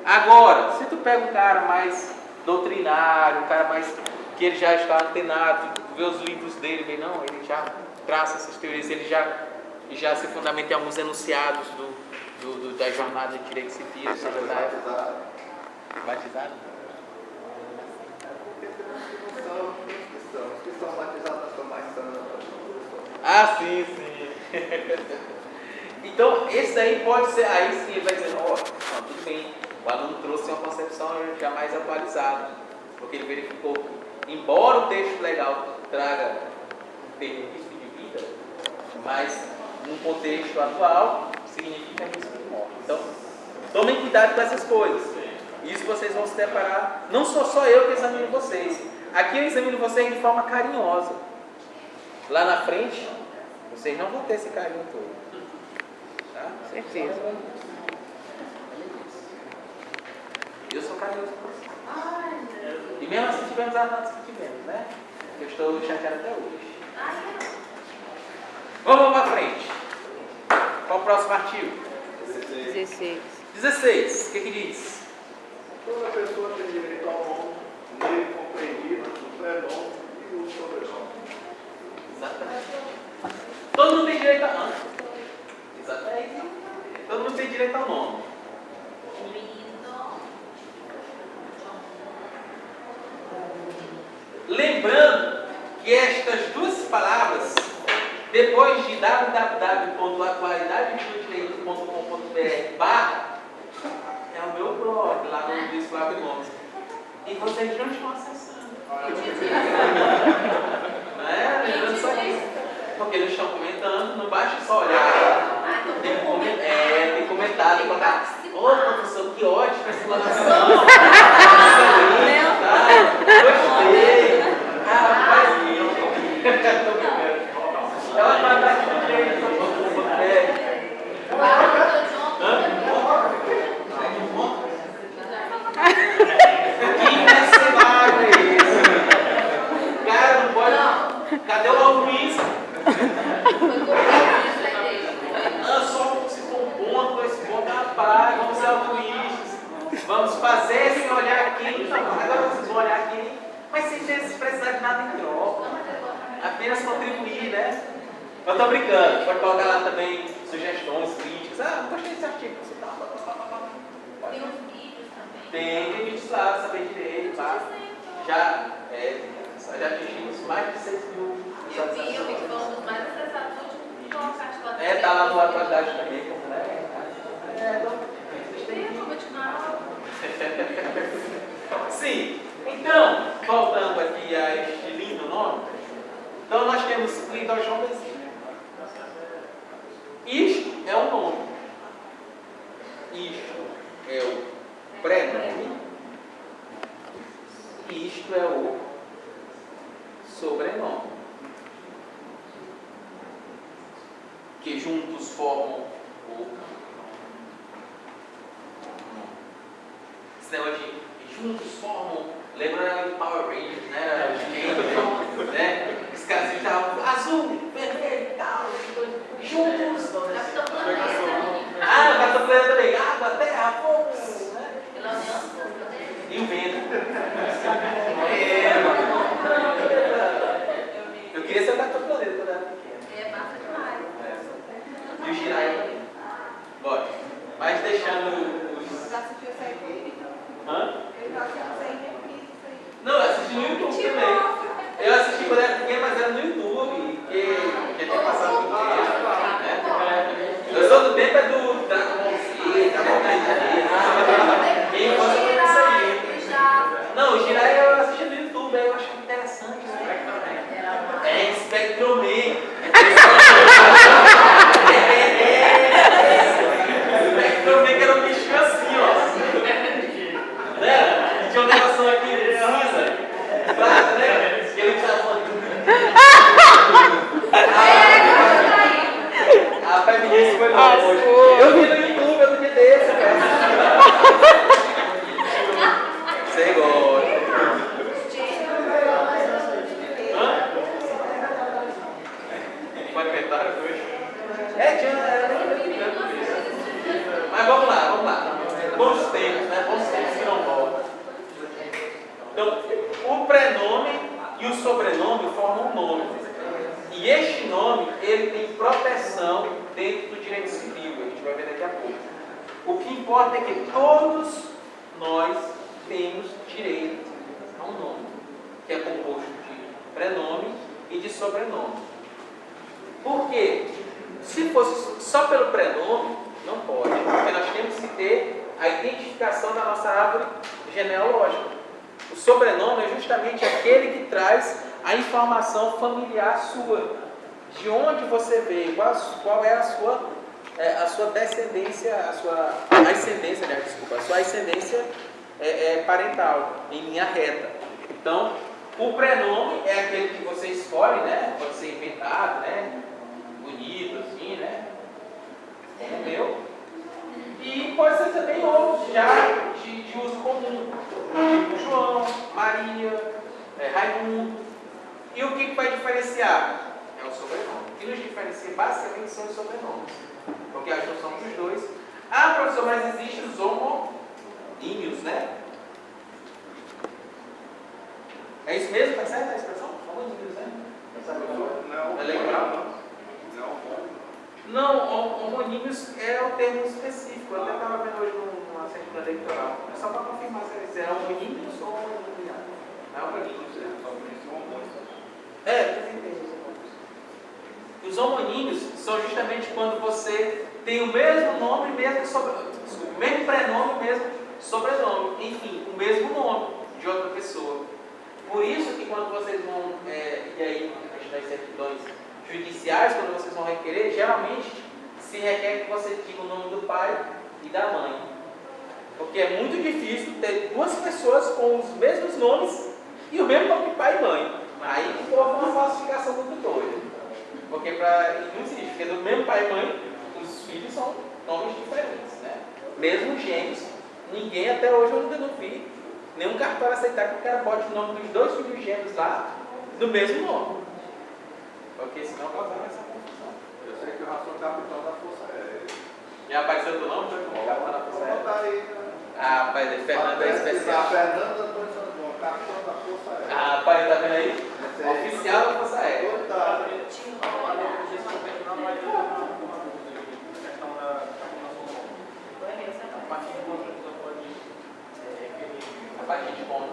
Agora, se tu pega um cara mais doutrinário, um cara mais que ele já está antenado, tu vê os livros dele, vê, não, ele já traça essas teorias, ele já se fundamenta em alguns enunciados da jornada de direito civil, batizado? Os que são batizados são mais santos. Ah, sim, sim. Então, esse daí pode ser, aí sim ele vai dizer, ó, tudo bem, o aluno trouxe uma concepção já mais atualizada, porque ele verificou que, embora o texto legal traga um termo risco de vida, mas num contexto atual significa risco de morte. Então, tomem cuidado com essas coisas. Isso vocês vão se deparar. Não sou só eu que examino vocês. Aqui eu examino vocês de forma carinhosa. Lá na frente, vocês não vão ter esse carinho todo. Tá? Certeza. Eu sou carinhoso com vocês. E mesmo assim tivemos as notas que tivemos, né? Eu estou chateado até hoje. Vamos para frente. Qual o próximo artigo? 16. 16. O que diz? Toda pessoa tem direito ao nome, nele compreendido, o prenome e o sobrenome. Exatamente. Todo mundo tem direito a nome. Exatamente. Todo mundo tem direito ao nome. Lembrando que estas duas palavras, depois de www.atualidadedodireito.com.br/, é o meu blog lá no Luiz Flávio Gomes. E vocês não estão acessando. Não é? Lembrando só isso. Porque eles estão comentando, não basta só olhar. Tem que comentar, tem que colocar. Ô, professor, que ótima essa explanação. Gostei. Ela vai dar aqui no jeito. Que mercenário é esse? Cara, não pode. Cadê o Luiz? Só se for um ponto, esse ponto é rapaz, vamos ser altruístas. Vamos fazer sem olhar aqui. Então, agora vocês vão olhar aqui, mas sem precisar de nada em troca. Apenas contribuir, né? Eu estou brincando, pode colocar lá também sugestões, críticas. Ah, gostei desse artigo. Tem uns vídeos também. Tem vídeos lá, saber direito, tá? Já atingimos mais de 6 mil Eu vi que foi um dos mais acessados do último podcast lá. tá lá no Atualidade também, como né? Vou continuar. Sim, então, voltando aqui a este lindo nome, então nós temos Cleiton João Bezerra. Isto é o nome. Isto é o prenome. Isto é o sobrenome. Que juntos formam o nome. Esse negócio de juntos formam. Lembra de Power Rangers, né? Né? Os caras estavam azul, vermelho e tal. Juntos. Capitão Planeta também. Ah, o Capitão Planeta também. Água, terra, fogo. Né? Pela União dos Poderes. E o vento. Eu queria ser o Capitão Planeta quando era pequeno. É massa demais. E o Jiraiya também. Bora. Mas deixando os. Já assistiu essa aí? Hã? Ele já assistiu Eu vi no YouTube outro dia desse, cara. Você gosta. Vai inventar hoje? Mas vamos lá. Bons tempos, né? Bons tempos que não voltam. Então, o prenome e o sobrenome formam um nome. E este nome, ele tem proteção dentro do direito civil. A gente vai ver daqui a pouco. O que importa é que todos nós temos direito a um nome, que é composto de prenome e de sobrenome. Por quê? Se fosse só pelo prenome, não pode, porque nós temos que ter a identificação da nossa árvore genealógica. O sobrenome é justamente aquele que traz a informação familiar sua, de onde você veio, qual é a sua descendência, a sua ascendência parental, em linha reta. Então, o prenome é aquele que você escolhe, né? Pode ser inventado, né? Bonito, assim, né? Como o meu. E pode ser também outros já de uso comum, tipo João, Maria, Raimundo. E o que vai diferenciar? É o sobrenome. O que nos diferencia basicamente são os sobrenomes, porque a junção dos dois. Ah, professor, mas existem os homonímios, né? É isso mesmo? Está certa a expressão? Homonímios, né? Não. É legal? Não, homonímios é o termo específico. Eu até estava vendo hoje numa certidão eleitoral. É só para confirmar se era homonímios ou homonímios. É homonímios, né? Os homonímios são justamente quando você tem o mesmo nome, mesmo prenome, mesmo sobrenome. Enfim, o mesmo nome de outra pessoa. Por isso que quando vocês vão, e aí nas certidões judiciais, quando vocês vão requerer, geralmente se requer que você diga o nome do pai e da mãe. Porque é muito difícil ter duas pessoas com os mesmos nomes e o mesmo nome de pai e mãe. Aí houve uma falsificação muito doida. Porque não existe, porque do mesmo pai e mãe, os filhos são nomes diferentes, né? Mesmo gêmeos, ninguém até hoje eu não vi nenhum cartório aceitar que o cara bote o nome dos dois filhos gêmeos lá do mesmo nome. Porque senão causava essa confusão. Eu sei que eu já sou capitão da Força Aérea. Já apareceu teu nome? Foi como capitão da Força Aérea? Tá aí, Ah, pai dele, Fernando é especial. Fernando Antônio Santos, capitão da Força Aérea. Ah, pai, tá vendo aí? Oficial da Força Aérea. A partir de quando?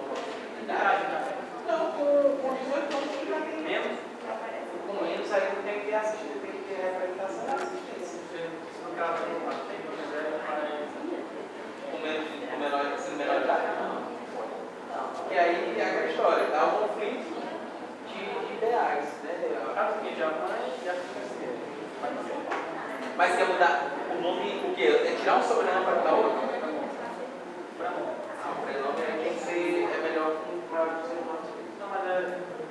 Não, com 18 anos já tem menos. Com menos aí não tem que assistir, tem que ter representação da assistência. Com menor, sendo menor de idade? Não. E aí é aquela história, dá um conflito de ideais, né? Mas quer mudar o nome, o quê? É tirar um sobrenome para botar outro? O prenome tem que ser, é melhor para dizer o nome. Não, mas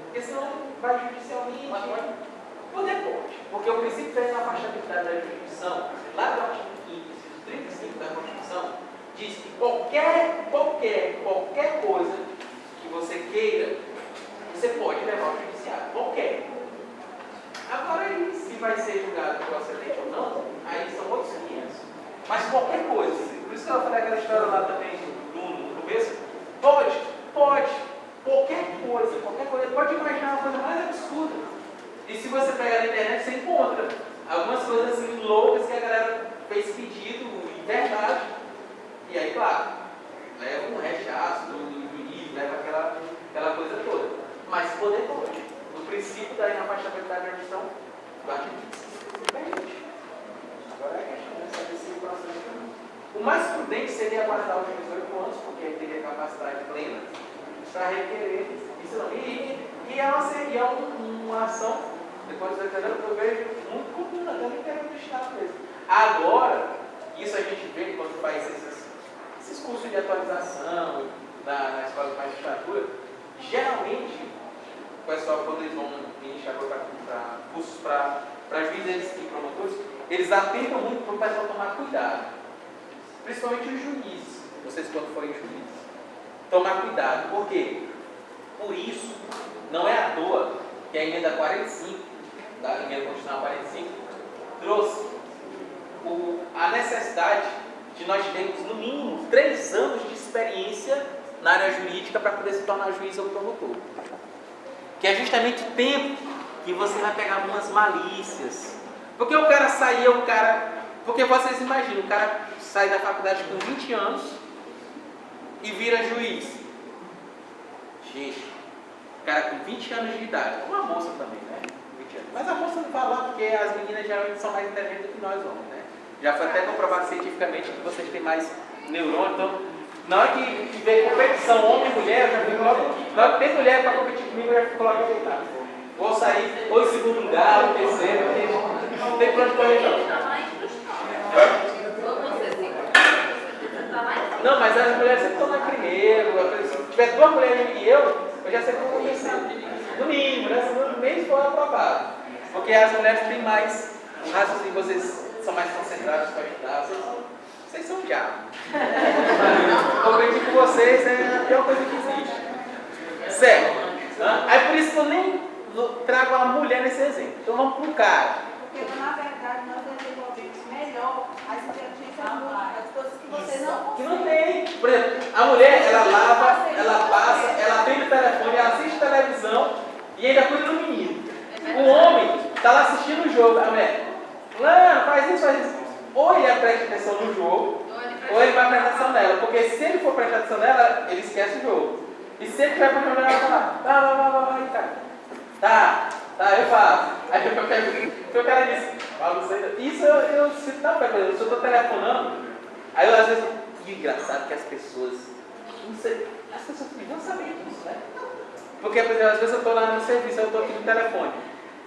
porque senão vai judicialmente. Poder pode. Porque o princípio da inafastabilidade da jurisdição, lá do artigo 5º, inciso 35 da Constituição, diz que qualquer coisa que você queira, você pode levar ao judiciário. Qualquer. Agora, aí, se vai ser julgado procedente ou não, aí são outros 500. Mas qualquer coisa, por isso que eu falei aquela história lá também no começo, pode. Qualquer coisa, pode imaginar uma coisa mais absurda. E se você pegar na internet, você encontra algumas coisas assim loucas que a galera fez pedido em verdade. E aí, claro, leva um rechaço do juiz, leva aquela coisa toda. Mas poder pode. No princípio da inafastabilidade da jurisdição, do artigo 25. Agora é a questão de saber se o processo é não. O mais prudente seria aguardar os 18 anos, porque ele teria capacidade plena para requerer isso não. E é uma ação, depois do entendendo, eu vejo muito comum, até no interior do Estado mesmo. Agora, isso a gente vê quando faz esses cursos de atualização na escola de magistratura, geralmente, o pessoal, quando eles vão ministrar para cursos para juízes e promotores, eles atentam muito para o pessoal tomar cuidado. Principalmente os juízes, vocês quando forem juízes. Tomar cuidado, por quê? Por isso, não é à toa que a emenda 45, da emenda constitucional 45, trouxe a necessidade de nós termos no mínimo 3 anos de experiência na área jurídica para poder se tornar juiz ou promotor. Que é justamente o tempo que você vai pegar algumas malícias. Porque o cara saía, porque vocês imaginam, o cara sai da faculdade com 20 anos e vira juiz. Gente, o cara com 20 anos de idade, uma moça também, né? 20 anos. Mas a moça não fala porque as meninas geralmente são mais inteligentes do que nós homens, né? Já foi até comprovado cientificamente que vocês têm mais neurônio, então, na hora que vê competição homem e mulher, eu já fico logo, na hora que tem mulher para competir comigo, eu já fico logo deitado. Vou sair ou em segundo lugar, ou em terceiro, porque não tem plano de correr não. Não, mas as mulheres sempre estão lá primeiro. Se tiver 2 mulheres e eu já sei como conhecer. No mínimo, né? Se no mês for aprovado. Porque as mulheres têm mais raciocínio, vocês são mais concentrados para estudar. Vocês são diabo. Competir com vocês é a pior coisa que existe. Certo? Aí por isso que eu nem trago a mulher nesse exemplo. Então vamos para o cara. Porque na verdade nós desenvolvemos melhor as inteligências múltiplas, as coisas que você não Que consegue. não tem. Por exemplo, a mulher, ela lava, ela passa, ela tem o telefone, ela assiste televisão e ainda cuida do menino. O homem está lá assistindo o jogo. A mulher, fulano, faz isso, faz isso. Ou ele presta atenção no jogo, ou ele vai prestar atenção nela. Porque se ele for prestar atenção nela, ele esquece o jogo. E se ele tiver para ela falar, vai, cara. Tá, eu faço. Aí o cara disse, isso eu sinto na pé, por exemplo, se eu estou telefonando, aí eu às vezes, que engraçado que as pessoas, não sei, as pessoas não sabem disso, né? Porque, por exemplo, às vezes eu estou lá no serviço, eu estou aqui no telefone,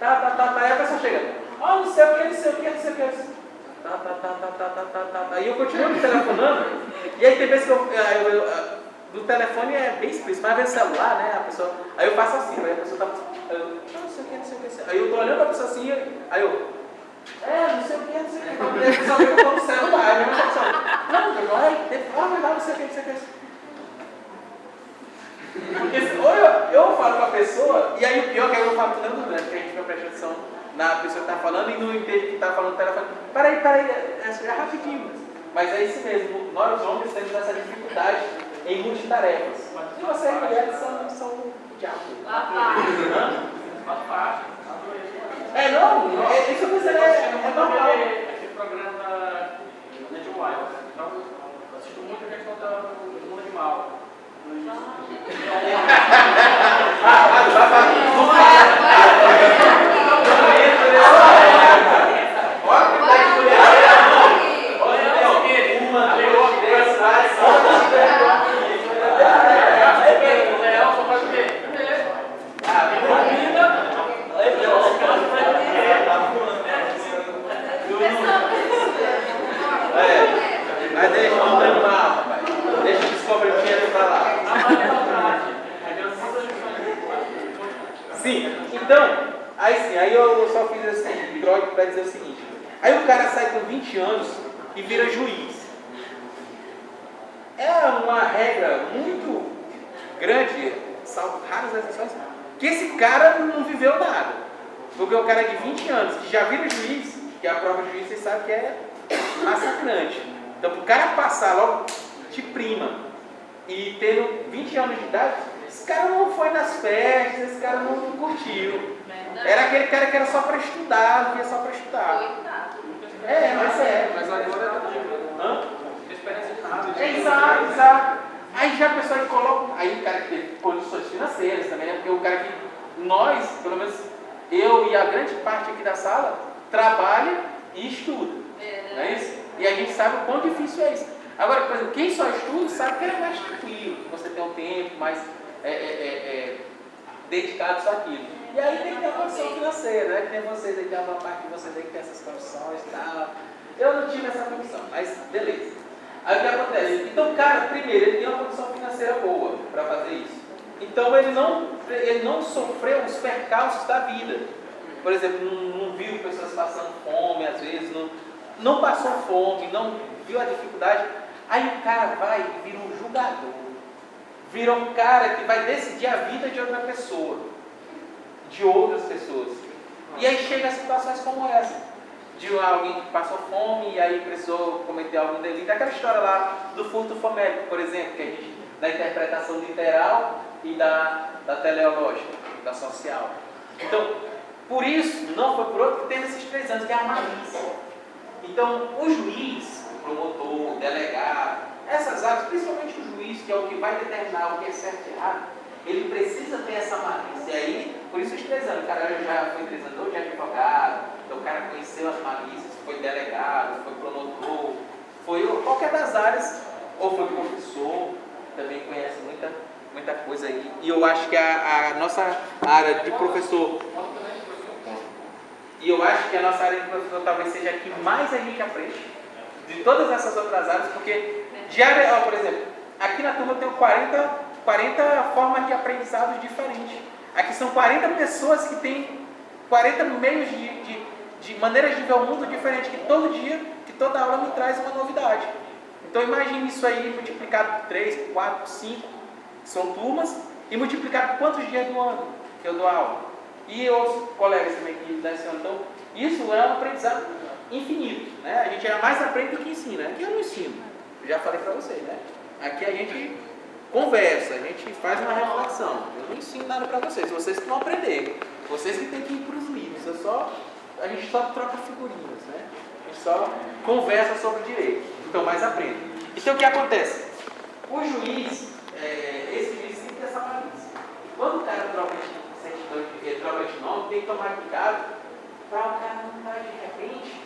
aí a pessoa chega, não sei o que, não sei o que, não sei o que, aí eu continuo me telefonando, e aí tem vezes que eu no telefone é bem explícito, mas às vezes celular, né, a pessoa, aí eu faço assim, aí a pessoa tá, não sei o que, não sei o que, aí eu tô olhando pra pessoa assim, aí eu, não sei o que, não sei o que, aí a pessoa vê que eu tô no celular, aí a mesma pessoa, não, não sei o que, não sei o que. Porque ou eu falo com a pessoa, e aí o pior é que eu falo com o Leandro, porque a gente fica prestando atenção na pessoa que está falando e não entende que está falando no telefone. Peraí, é rapidinho. Mas é isso mesmo, nós homens temos essa dificuldade em multitarefas. E vocês mulheres são o diabo. Faz parte. Não, isso que você é normal. Aquele programa da Net Wild. Então, eu assisto muito a questão do mundo animal. Mas deixa, não tem mal, rapaz. Deixa o descobrimento pra lá. Sim, então, aí eu só fiz esse introito para dizer o seguinte. Aí o cara sai com 20 anos e vira juiz. É uma regra muito grande, salvo raras exceções, que esse cara não viveu nada. Porque o cara de 20 anos, que já vira juiz, que a prova de juiz, vocês sabem que é massacrante. Então, para o cara passar logo de prima e tendo 20 anos de idade, esse cara não foi nas festas, esse cara não curtiu. Era aquele cara que era só para estudar, não ia só para estudar. Mas agora Experiência de nada. Exato. Aí já a pessoa que coloca. Aí o cara que tem condições financeiras também, né? Porque o cara que nós, pelo menos eu e a grande parte aqui da sala, trabalha e estuda. Não é isso? E a gente sabe o quão difícil é isso. Agora, por exemplo, quem só estuda sabe que é mais tranquilo, você tem um tempo mais dedicado só àquilo. E aí tem que ter a condição financeira, né? Que tem vocês aí, tem uma parte de vocês aí que tem essas condições e tal. Eu não tive essa condição, mas beleza. Aí o que acontece? Então o cara, primeiro, ele tem uma condição financeira boa para fazer isso. Então ele não sofreu os percalços da vida. por exemplo, não viu pessoas passando fome, às vezes, não passou fome, não viu a dificuldade, aí o cara vai e vira um julgador, vira um cara que vai decidir a vida de outra pessoa, de outras pessoas. E aí chega a situações como essa, de alguém que passou fome e aí precisou cometer algum delito. Aquela história lá do furto famélico, por exemplo, que a gente, da interpretação literal e da teleológica, da social. Então, por isso, não foi por outro que teve esses 3 anos, que é a malícia. Então, o juiz, o promotor, o delegado, essas áreas, principalmente o juiz, que é o que vai determinar o que é certo e errado, ele precisa ter essa malícia. E aí, por isso os 3 anos, o cara já foi treinador de advogado, então o cara conheceu as malícias, foi delegado, foi promotor, foi qualquer das áreas, ou foi professor, também conhece muita coisa aí. E eu acho que a nossa área de professor, talvez seja a que mais a gente aprende, de todas essas outras áreas, porque por exemplo, aqui na turma eu tenho 40 formas de aprendizados diferentes. Aqui são 40 pessoas que têm 40 meios de maneiras de ver o mundo diferentes, que todo dia, que toda aula me traz uma novidade. Então imagine isso aí multiplicado por 3, 4, 5, que são turmas, e multiplicado por quantos dias do ano que eu dou aula. E outros colegas também que dão esse ano. Então, isso é um aprendizado infinito, né? A gente mais aprende do que ensina. Aqui eu não ensino, eu já falei para vocês, né? Aqui a gente conversa, a gente faz uma reflexão. Eu não ensino nada para vocês que vão aprender. Vocês que têm que ir para os livros. A gente só troca figurinhas, né? A gente só conversa sobre direito. Então, mais aprende. Então, o que acontece? O juiz, esse juiz tem que ter essa malícia. Quando o cara troca de nome, tem que tomar cuidado para o cara não estar, de repente,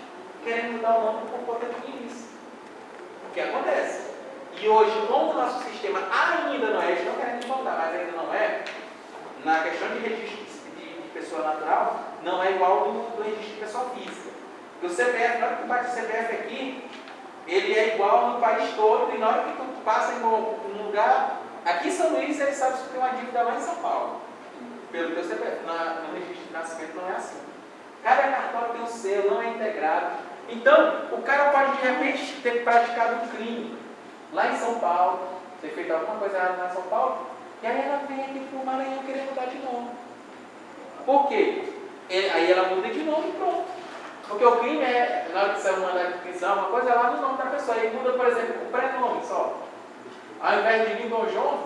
querendo mudar o nome por conta de início. O que acontece? E hoje, como o nosso sistema ainda não é, eles não querem voltar, mas ainda não é, na questão de registro de pessoa natural, não é igual do registro de pessoa física. Porque o CPF, na hora que tu bate o CPF aqui, ele é igual no país todo, e na hora que tu passa em um lugar, aqui em São Luís, ele sabe se tu tem uma dívida lá em São Paulo, pelo teu CPF. No registro de nascimento não é assim. Cada cartório tem um selo, não é integrado. Então, o cara pode, de repente, ter praticado um crime lá em São Paulo, ter feito alguma coisa errada lá em São Paulo, e aí ela vem aqui para o Maranhão querer mudar de nome. Por quê? Aí ela muda de nome e pronto. Porque o crime na hora que sai um mandado de prisão, uma coisa é lá no nome da pessoa. Aí muda, por exemplo, o prenome só. Ao invés de Lindo João,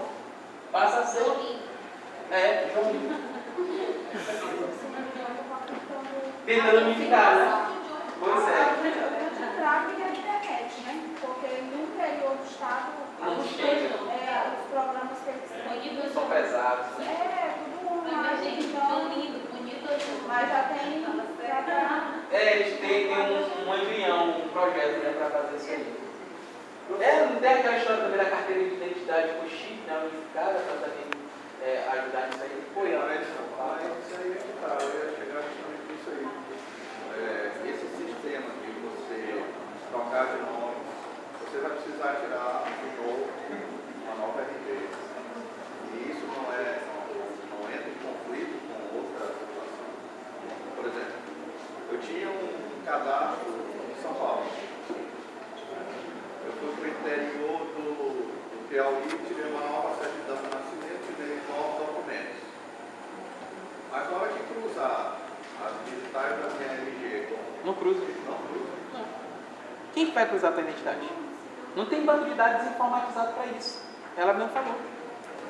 passa a ser João. Tentando unificar, né? Pois é. Tráfego é de internet, né? Porque no interior do estado, Não chega. os programas que eles São pesados. tudo online, então, bonito. mas já tem. Eles têm um embrião, um projeto, né, para fazer isso aí. Não tem aquela história também da carteira de identidade com chip, né, unificada, para também ajudar nisso aí. Foi antes. Isso aí é que tá, eu ia chegar justamente nisso aí. Esse sistema de você trocar de nome, você vai precisar tirar de novo uma nova RG. E isso não entra em conflito com outra situação. Por exemplo, eu tinha um cadastro em São Paulo. Eu fui para o interior do Piauí, tirei uma nova certidão de nascimento, tirei novos documentos. Mas na hora de cruzar as digitais da minha RG, Não cruza. não cruza. Quem que vai cruzar a tua identidade? Não tem banco de dados informatizado para isso. Ela mesmo falou.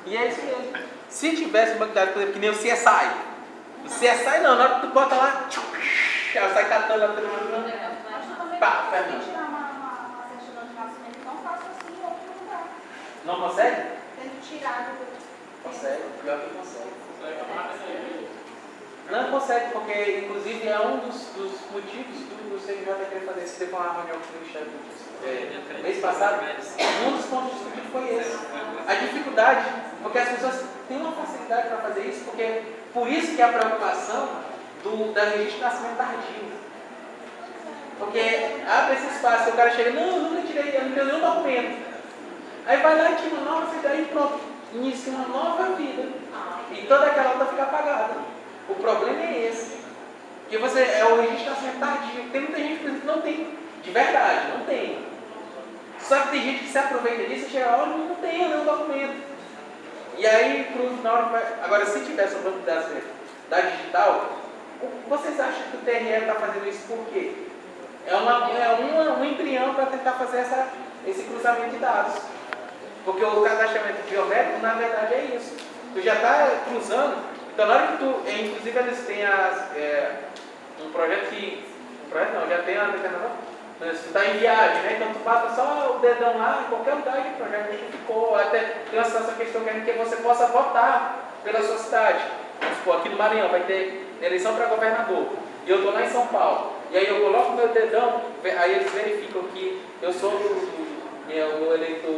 E é isso mesmo. Se tivesse um banco de dados, por exemplo, que nem o CSI. O CSI não, na hora que tu bota lá, ela sai catando lá. Mas tu também Pá, pode Fernando. tirar uma certidão de nascimento, não faça assim em outro lugar. Não consegue? Tem que tirar do. Consegue, pior que consegue. Não consegue, porque inclusive é um dos motivos do CNJ querer fazer isso. Teve uma reunião com o Ministério mês passado, um dos pontos discutidos foi esse. A dificuldade, porque as pessoas têm uma facilidade para fazer isso, porque por isso que é a preocupação da registro de nascimento tardio. Porque abre esse espaço, o cara chega, não, eu nunca tirei, eu não tenho nenhum documento. Aí vai lá e tira uma nova cidade e pronto, inicia uma nova vida. E toda aquela outra fica apagada. O problema é esse. Porque você é o registro de nascimento tardio. Tem muita gente, por exemplo, que não tem, de verdade, não tem. Só que tem gente que se aproveita disso e chega, olha, não tem nenhum documento. E aí, na hora que vai... Agora, se tivesse o banco de dados da digital, vocês acham que o TRE está fazendo isso por quê? É um embrião para tentar fazer esse cruzamento de dados. Porque o cadastramento biométrico, na verdade, é isso. Tu já está cruzando. Então, na hora que tu... Inclusive, eles têm um projeto que... já tem a determinação. Tu está em viagem, né? Então, tu bota só o dedão lá, em qualquer lugar e o projeto já ficou. Até tem essa questão que você possa votar pela sua cidade. Vamos supor, aqui no Maranhão vai ter eleição para governador. E eu estou lá em São Paulo. E aí eu coloco meu dedão, aí eles verificam que eu sou meu eleitor,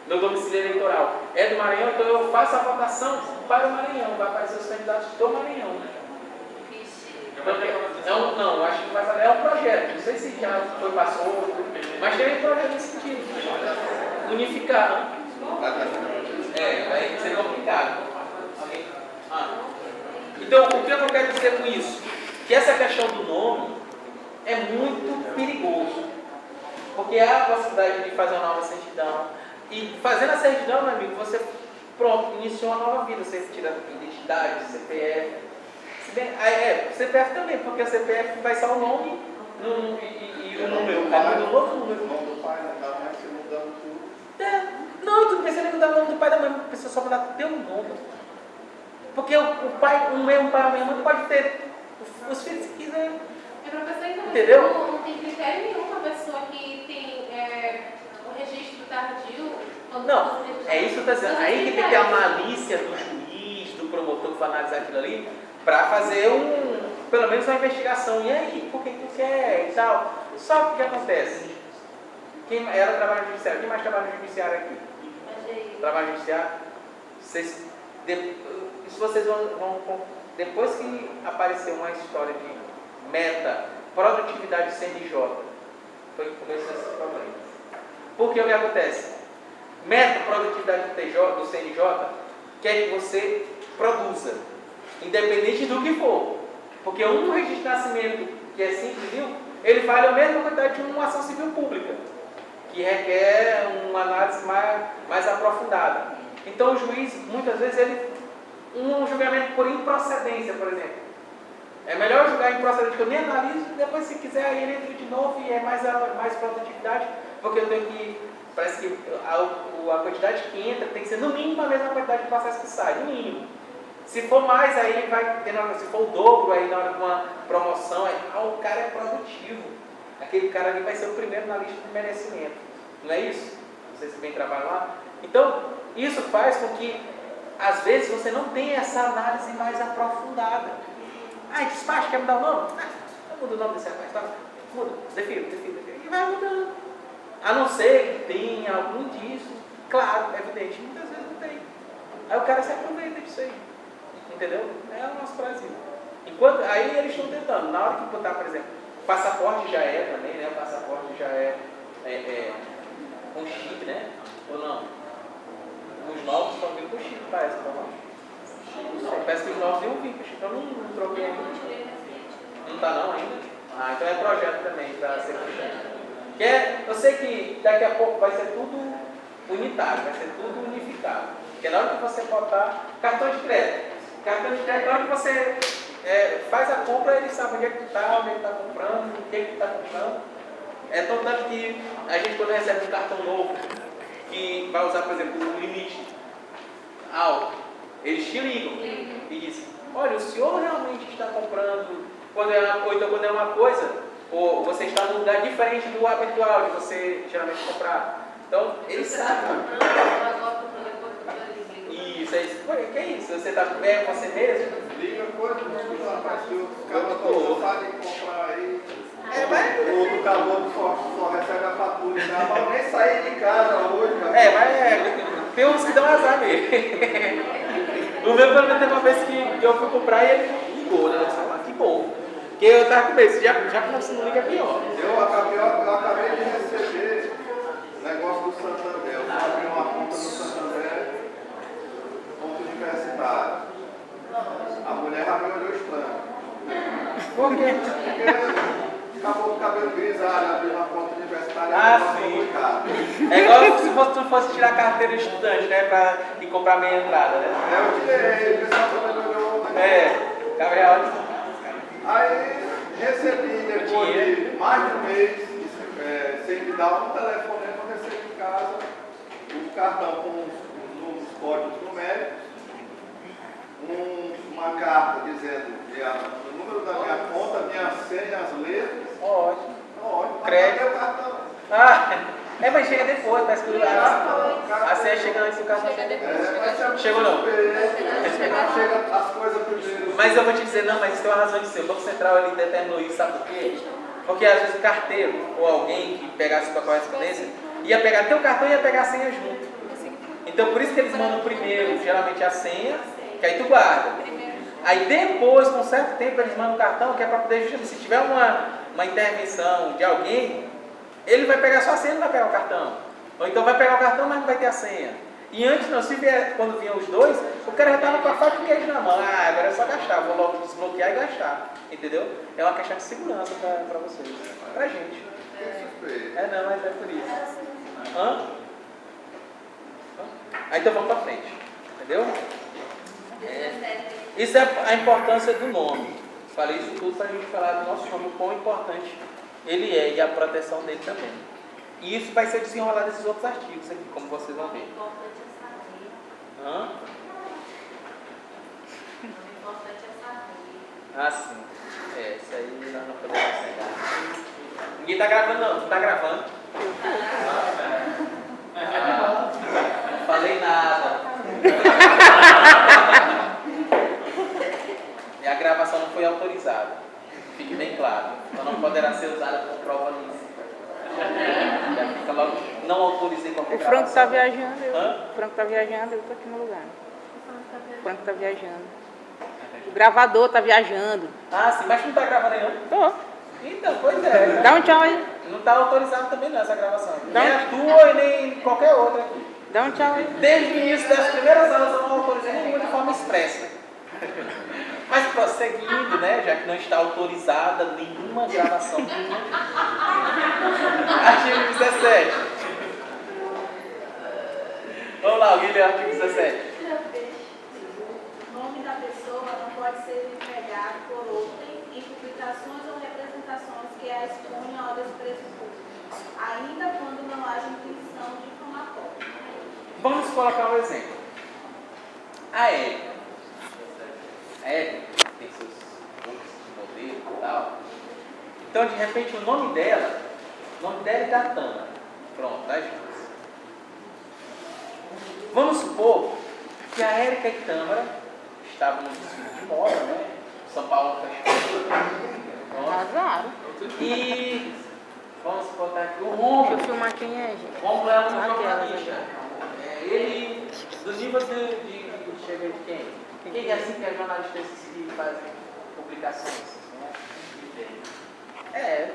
meu domicílio eleitoral é do Maranhão, então eu faço a votação para o Maranhão, vai aparecer os candidatos do Maranhão. Então, não, acho que vai fazer, é um projeto, não sei se já foi passou, mas tem um projeto nesse sentido. Unificar. Vai ser complicado. Então, o que eu quero dizer com isso? Que essa questão do nome é muito perigoso. Porque há a possibilidade de fazer uma nova certidão. E fazendo a certidão, meu amigo, você pronto, iniciou uma nova vida. Você tira identidade, CPF. CPF também, porque o CPF vai ser o nome e o número. É um novo número. O nome do pai não estava mais se mudando tudo. Não, tu não precisa nem mudar o nome do pai e da mãe, precisa só mudar o teu nome. Porque o pai, um pai ou uma mãe não pode ter os filhos se quiser. Professor, então, entendeu? Não tem critério nenhum para a pessoa que tem o registro tardio. Não, é isso que eu estou dizendo. Aí que tem que ter a malícia do juiz, do promotor que vai analisar aquilo ali, para fazer pelo menos uma investigação. E aí, por que tu quer e tal? Só que o que acontece? Ela trabalha no judiciário. Quem mais trabalha no judiciário aqui? Trabalha no judiciário? Se vocês vão... Depois que apareceu uma história de meta, produtividade CNJ, foi que começou esse problema. Porque o que acontece? Meta, produtividade do CNJ, quer que você produza, independente do que for. Porque um registro de nascimento que é 5 mil, ele vale a mesma quantidade de uma ação civil pública, que requer uma análise mais aprofundada. Então o juiz, muitas vezes, um julgamento por improcedência, por exemplo. É melhor julgar improcedente, que eu nem analiso, depois se quiser aí ele entra de novo e é mais produtividade, porque eu tenho que, parece que a quantidade que entra tem que ser no mínimo a mesma quantidade de processo que sai, no mínimo. Se for mais, aí vai ter, se for o dobro aí na hora de uma promoção, o cara é produtivo. Aquele cara ali vai ser o primeiro na lista de merecimento. Não é isso? Não sei se vem trabalhar lá. Então, isso faz com que, às vezes, você não tenha essa análise mais aprofundada. Despacho, quer mudar o nome? Muda o nome desse rapaz, tá? Muda, define. E vai mudando. A não ser que tenha algum disso. Claro, evidente, muitas vezes não tem. Aí o cara se aproveita disso aí. Entendeu? É o nosso Brasil. Aí eles estão tentando. Na hora que botar, por exemplo, passaporte já é também, né? O passaporte já é com chip, né? Ou não? Os novos estão vindo com chip, parece, parece que os novos iam vir com chip. Eu não troquei ainda. Não está não ainda? Então é projeto também para ser puxado. Eu sei que daqui a pouco vai ser tudo unitário, vai ser tudo unificado. Porque na hora que você botar cartão de crédito, na hora que você faz a compra, ele sabe onde é que está, onde é que está comprando, o que é que está comprando. É tanto que a gente, quando recebe um cartão novo, que vai usar, por exemplo, um limite alto, eles te ligam e dizem: olha, o senhor realmente está comprando, ou então quando é uma coisa, ou você está num lugar diferente do habitual de você geralmente comprar. Então, eles sabem. Isso, é isso. Que é isso? Você está com você mesmo? Liga coisa, rapaz, que o cara não sabe comprar aí. O outro calor só recebe a fatura, não nem sair de casa hoje. Tem uns que dão azar mesmo. O meu, pelo menos, teve uma vez que eu fui comprar e ele ligou, né? Que bom. Porque eu estava com medo, já começou não liga pior. Eu acabei de receber o negócio do Santander. Eu abri uma conta no Santander, ponto universitário. A mulher já me olhou estranho. Ah, sim. É igual se tu fosse tirar a carteira de estudante, né? E comprar meia entrada, né? Eu tirei, o pessoal também olhou. Gabriel. Aí recebi depois de mais de um mês, sem me dar um telefonema, eu recebi em casa um cartão com os códigos numéricos, uma carta dizendo o número da minha conta, minha senha, as letras. Ótimo. Ótimo. Crédito. Mas cadê o cartão? Mas chega depois, parece que a senha chega antes do cartão. Chegou não. Chega as coisas primeiro. Mas eu vou te dizer, não, mas isso tem uma razão de ser. O Banco Central ele determinou isso, sabe por quê? Porque às vezes o carteiro ou alguém que pegasse tua correspondência ia pegar teu cartão e ia pegar a senha junto. Então por isso que eles mandam primeiro, geralmente a senha, que aí tu guarda. Aí depois, com um certo tempo, eles mandam o cartão, que é para poder justamente, se tiver uma intervenção de alguém, ele vai pegar só a senha e não vai pegar o cartão. Ou então vai pegar o cartão, mas não vai ter a senha. E antes não, se vier, quando vinham os dois, o cara já estava com a faca e o queijo na mão. Agora é só gastar, vou logo desbloquear e gastar. Entendeu? É uma questão de segurança para vocês. Pra gente. Não, mas é por isso. Hã? Aí então vamos para frente. Entendeu? Isso é a importância do nome. Falei isso tudo para a gente falar do nosso nome, o quão importante ele é e a proteção dele também. E isso vai ser desenrolado nesses outros artigos aqui, como vocês vão ver. Hã? Ah, sim. Isso aí nós não podemos negar. Ninguém está gravando, não. Não está gravando. Não falei nada. E a gravação não foi autorizada. Fique bem claro. Então não poderá ser usada como prova lícita. Já fica logo. Não autorizei qualquer gravação. O Franco está viajando. O Franco está viajando, eu estou aqui no lugar. O Franco está viajando. O gravador está viajando. Ah, sim, mas tu não está gravando aí, não? Tô. Então, pois é. Dá um tchau aí. Não está autorizado também não essa gravação. Nem a tua e nem qualquer outra aqui. Dá um tchau aí. Desde o início das primeiras aulas eu não autorizei nenhuma de forma expressa. Mas prosseguindo, né, já que não está autorizada nenhuma gravação. Artigo 17. Vamos lá, alguém lê o artigo 17. O nome da pessoa não pode ser empregado por outrem em publicações ou representações que a exponham ao desprezo público, ainda quando não haja intenção difamatória. Vamos colocar um exemplo. A Érica. A Érica tem seus cursos de modelo e tal. Então, de repente, o nome dela é da Tâmara. Pronto, tá, gente? Vamos supor que a Érica e Tâmara estavam no desfile de moda, né? São Paulo Azar. E vamos botar aqui o Romulo. Deixa eu filmar quem é, gente. Romulo é um Sabe jornalista. Ele, do nível de chega de quem? Quem é assim que é jornalista que faz publicações?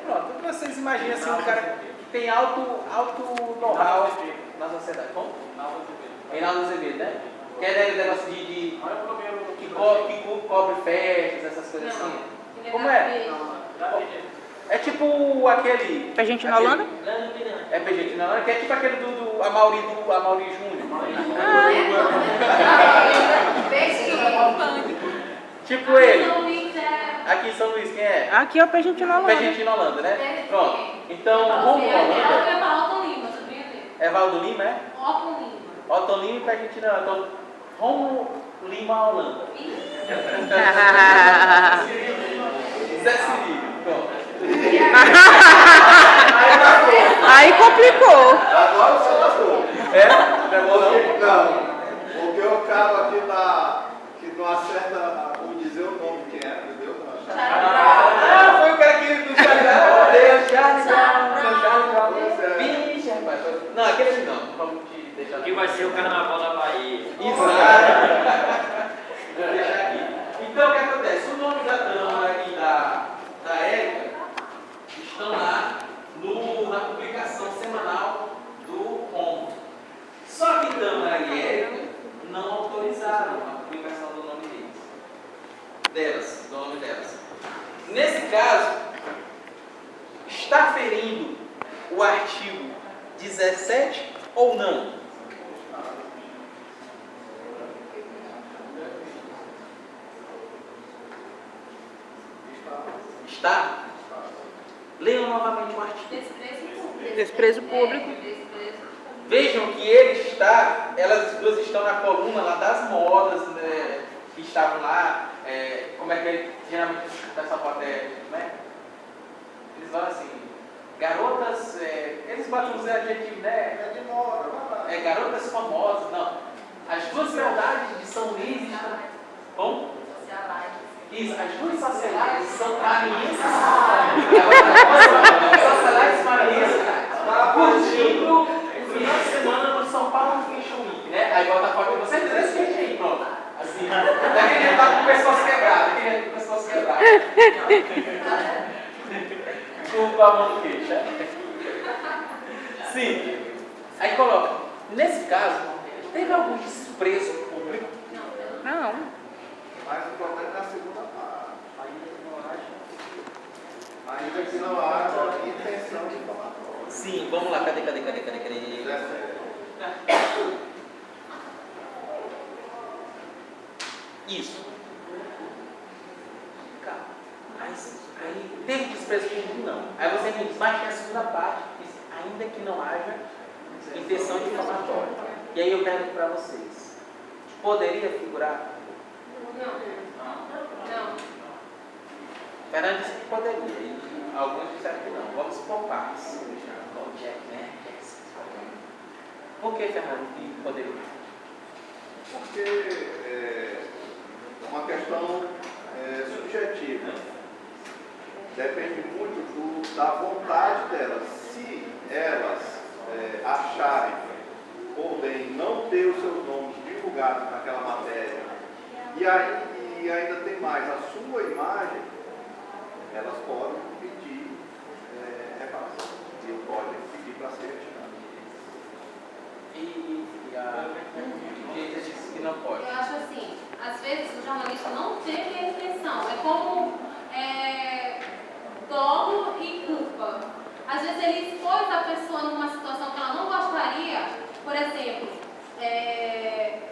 Pronto. Vocês imaginam assim um cara que tem alto know-how na sociedade. Como? Reinaldo Azevedo, né? Que é negócio que cobre festas, essas coisas assim. Como é? É tipo aquele... Pra gente na Holanda? É pra gente na Holanda, que é tipo aquele do Amaury Júnior. Tipo ele. Aqui em São Luís, quem é? Aqui é o Argentina Holanda. Argentina Holanda, né? Pronto. Então, Romulo Holanda. É Valdo Lima, sabia dele? É Valdo Lima, é? Otton Lima. Otton Lima e Argentina Holanda. Então, Romulo Lima Holanda. Zé Cirilo. Pronto. Aí complicou. Agora você lascou. Pegou não? Não. Porque o cara aqui que não acerta o dizer o nome quem é, entendeu? Foi o cara que do Charles Brown. Vixe, rapaz. Não, aquele não. Vamos te deixar. Que vai ser o carnaval da Bahia. Exato. Vou deixar aqui. Então, o que acontece? O nome da Tâmara e da Érica estão lá na publicação semanal do Romulo. Só que Tâmara e Érica não autorizaram a publicação do nome deles. Do nome delas. Nesse caso, está ferindo o artigo artigo 17 ou não? Está? Leiam novamente o artigo. Desprezo público. Desprezo público. Desprezo. Vejam que ele está, elas duas estão na coluna lá das modas, né, que estavam lá, como é que geralmente essa foto né? Eles falam assim, garotas, eles botam os adjetivos, né? É de moda, não é? Garotas famosas, não. As duas verdades de São Luís estão. Como? Socialites. Isso, as duas socialites são maranhenses. Socialites maranhenses curtindo o final de semana no São Paulo Fashion Week, né? Aí bota a foto de vocês três skate aí, pronto. Assim, daquele jeito tá com o pescoço quebrado, daquele jeito com o pescoço quebrado. Desculpa a mão do queixo. Sim. Aí coloca, nesse caso, teve algum desprezo público? Não. Mas o problema é na segunda parte. Ainda que não haja intenção de falar. Sim, vamos lá, cadê? Isso. Calma. Aí teve desprezo público? Não. Aí você me diz, mas tem a segunda parte, diz, ainda que não haja intenção difamatória. E aí eu pergunto para vocês, poderia figurar? Não. Fernando disse que poderia, e alguns disseram que não. Vamos por partes. Por que, Fernando, que poderia? Porque é uma questão subjetiva. Depende muito da vontade delas. Se elas acharem por bem não ter os seus nomes divulgados naquela matéria, e ainda tem mais a sua imagem, elas podem pedir reparação. E podem pedir para ser retirado. E a direita disse que não pode. Eu acho assim, às vezes o jornalista não teve a intenção. É como dolo e culpa. Às vezes ele expôs a pessoa numa situação que ela não gostaria. Por exemplo,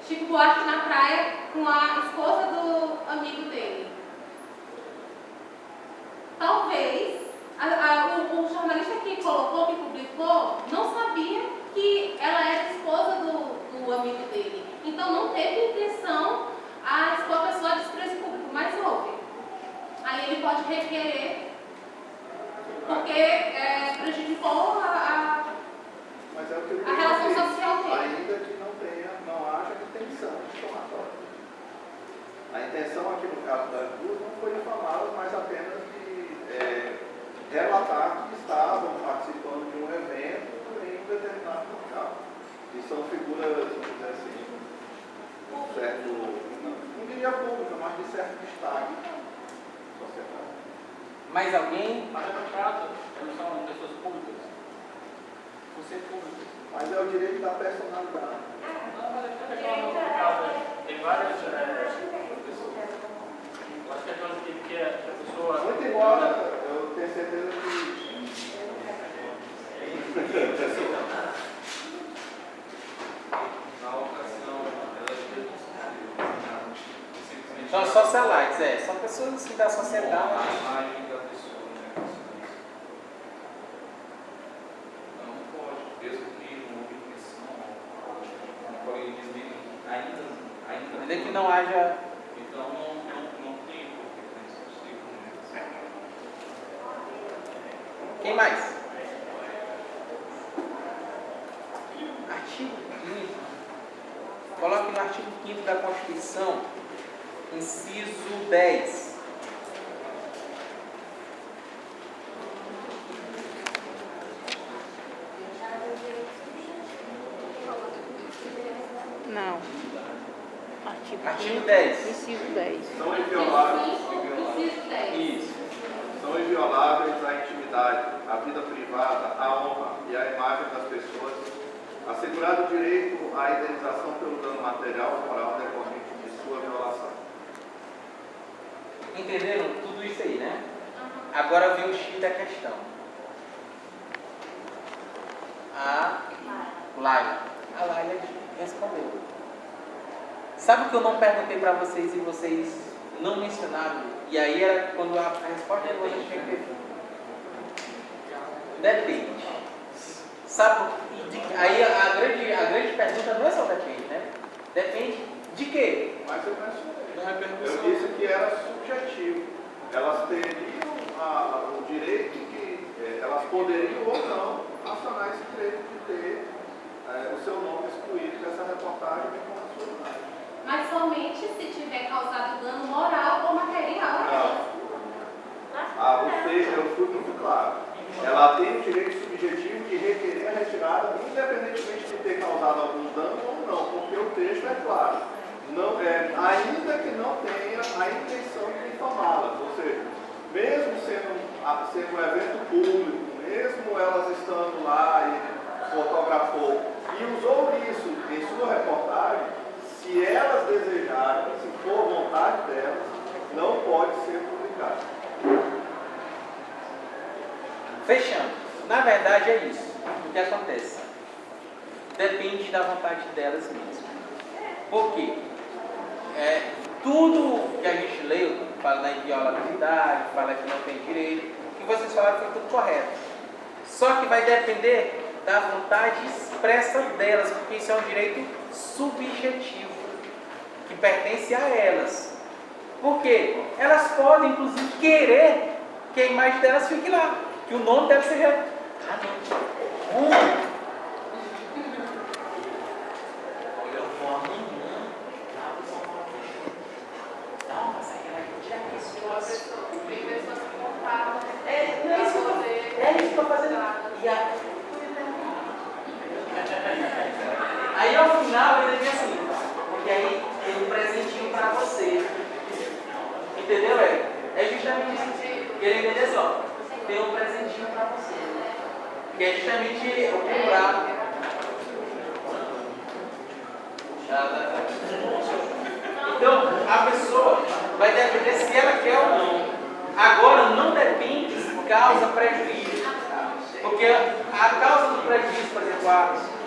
Chico Buarque na praia com a esposa do amigo dele. Talvez o jornalista que colocou, que publicou, não sabia que ela era esposa do amigo dele. Então não teve intenção a expor a pessoa a desprezo público, mas houve. Aí ele pode requerer, porque prejudicou Mas é o que eu a relação disse, social dele. ainda que não haja intenção difamatória. A intenção aqui no caso das duas não foi difamá-las, mas apenas de relatar que estavam participando de um evento em um determinado local. E são figuras, vamos dizer assim, um certo, não diria pública, mas de certo destaque na sociedade. Mais alguém? Mas é contrato, não são pessoas públicas. Você é público. Mas é o direito da personalidade. Não, mas é que tem várias as questões que a pessoa. Muito embora, eu tenho certeza que Na ocasião, elas demonstraram simplesmente São socialites, são pessoas assim da sociedade. a imagem da pessoa, né? Não pode, mesmo que não houve intenção, como o colega diz, ainda Ainda que não haja. então não tem por que isso possível, né? Quem mais? Artigo 5º. Coloque no artigo 5º da Constituição, inciso 10. Não. Artigo 10. Inciso 10. são invioláveis. Inciso 10. Isso. São invioláveis a intimidade, a vida privada, a honra e a imagem das pessoas, assegurado o direito à indenização pelo dano material ou moral decorrente de sua violação. Entenderam tudo isso aí, né? Agora vem o X da questão. Laila. A Laila respondeu. Sabe o que eu não perguntei para vocês e vocês não mencionaram? E aí era quando a resposta é hoje tinha que ter. Depende. Sabe? Aí a grande pergunta não é só depende, né? Depende de quê? Mas eu mencionei. Eu disse que era subjetivo. Elas teriam o direito que elas poderiam ou não acionar esse direito de ter o seu nome excluído dessa reportagem bem como a sua imagem. Mas somente se tiver causado dano moral ou material. Eu fui muito claro. Ela tem o direito subjetivo de requerer a retirada, independentemente de ter causado algum dano ou não, porque o texto é claro. Não, ainda que não tenha a intenção de difamá-las, ou seja, mesmo sendo um evento público, mesmo elas estando lá e fotografou e usou isso em sua reportagem, se elas desejarem, se for vontade delas, não pode ser publicado. Fechando. Na verdade é isso. O que acontece? Depende da vontade delas mesmo. Por quê? Tudo que a gente leu, fala na inviolabilidade, fala que não tem direito, o que vocês falaram foi tudo correto. Só que vai depender da vontade expressa delas, porque isso é um direito subjetivo, que pertence a elas. Por quê? Elas podem, inclusive, querer que a imagem delas fique lá, que o nome dela seja... Tem pessoas que compraram É isso que eu estou fazendo. Aí ao final ele diz assim, porque aí tem um presentinho para você. Entendeu, Eric? É justamente isso. Ele entendeu assim, ó, tem um presentinho para você. Que é justamente o comprar. Então, a pessoa vai depender se ela quer ou não. Agora, não depende se causa prejuízo. Porque a causa do prejuízo, por exemplo,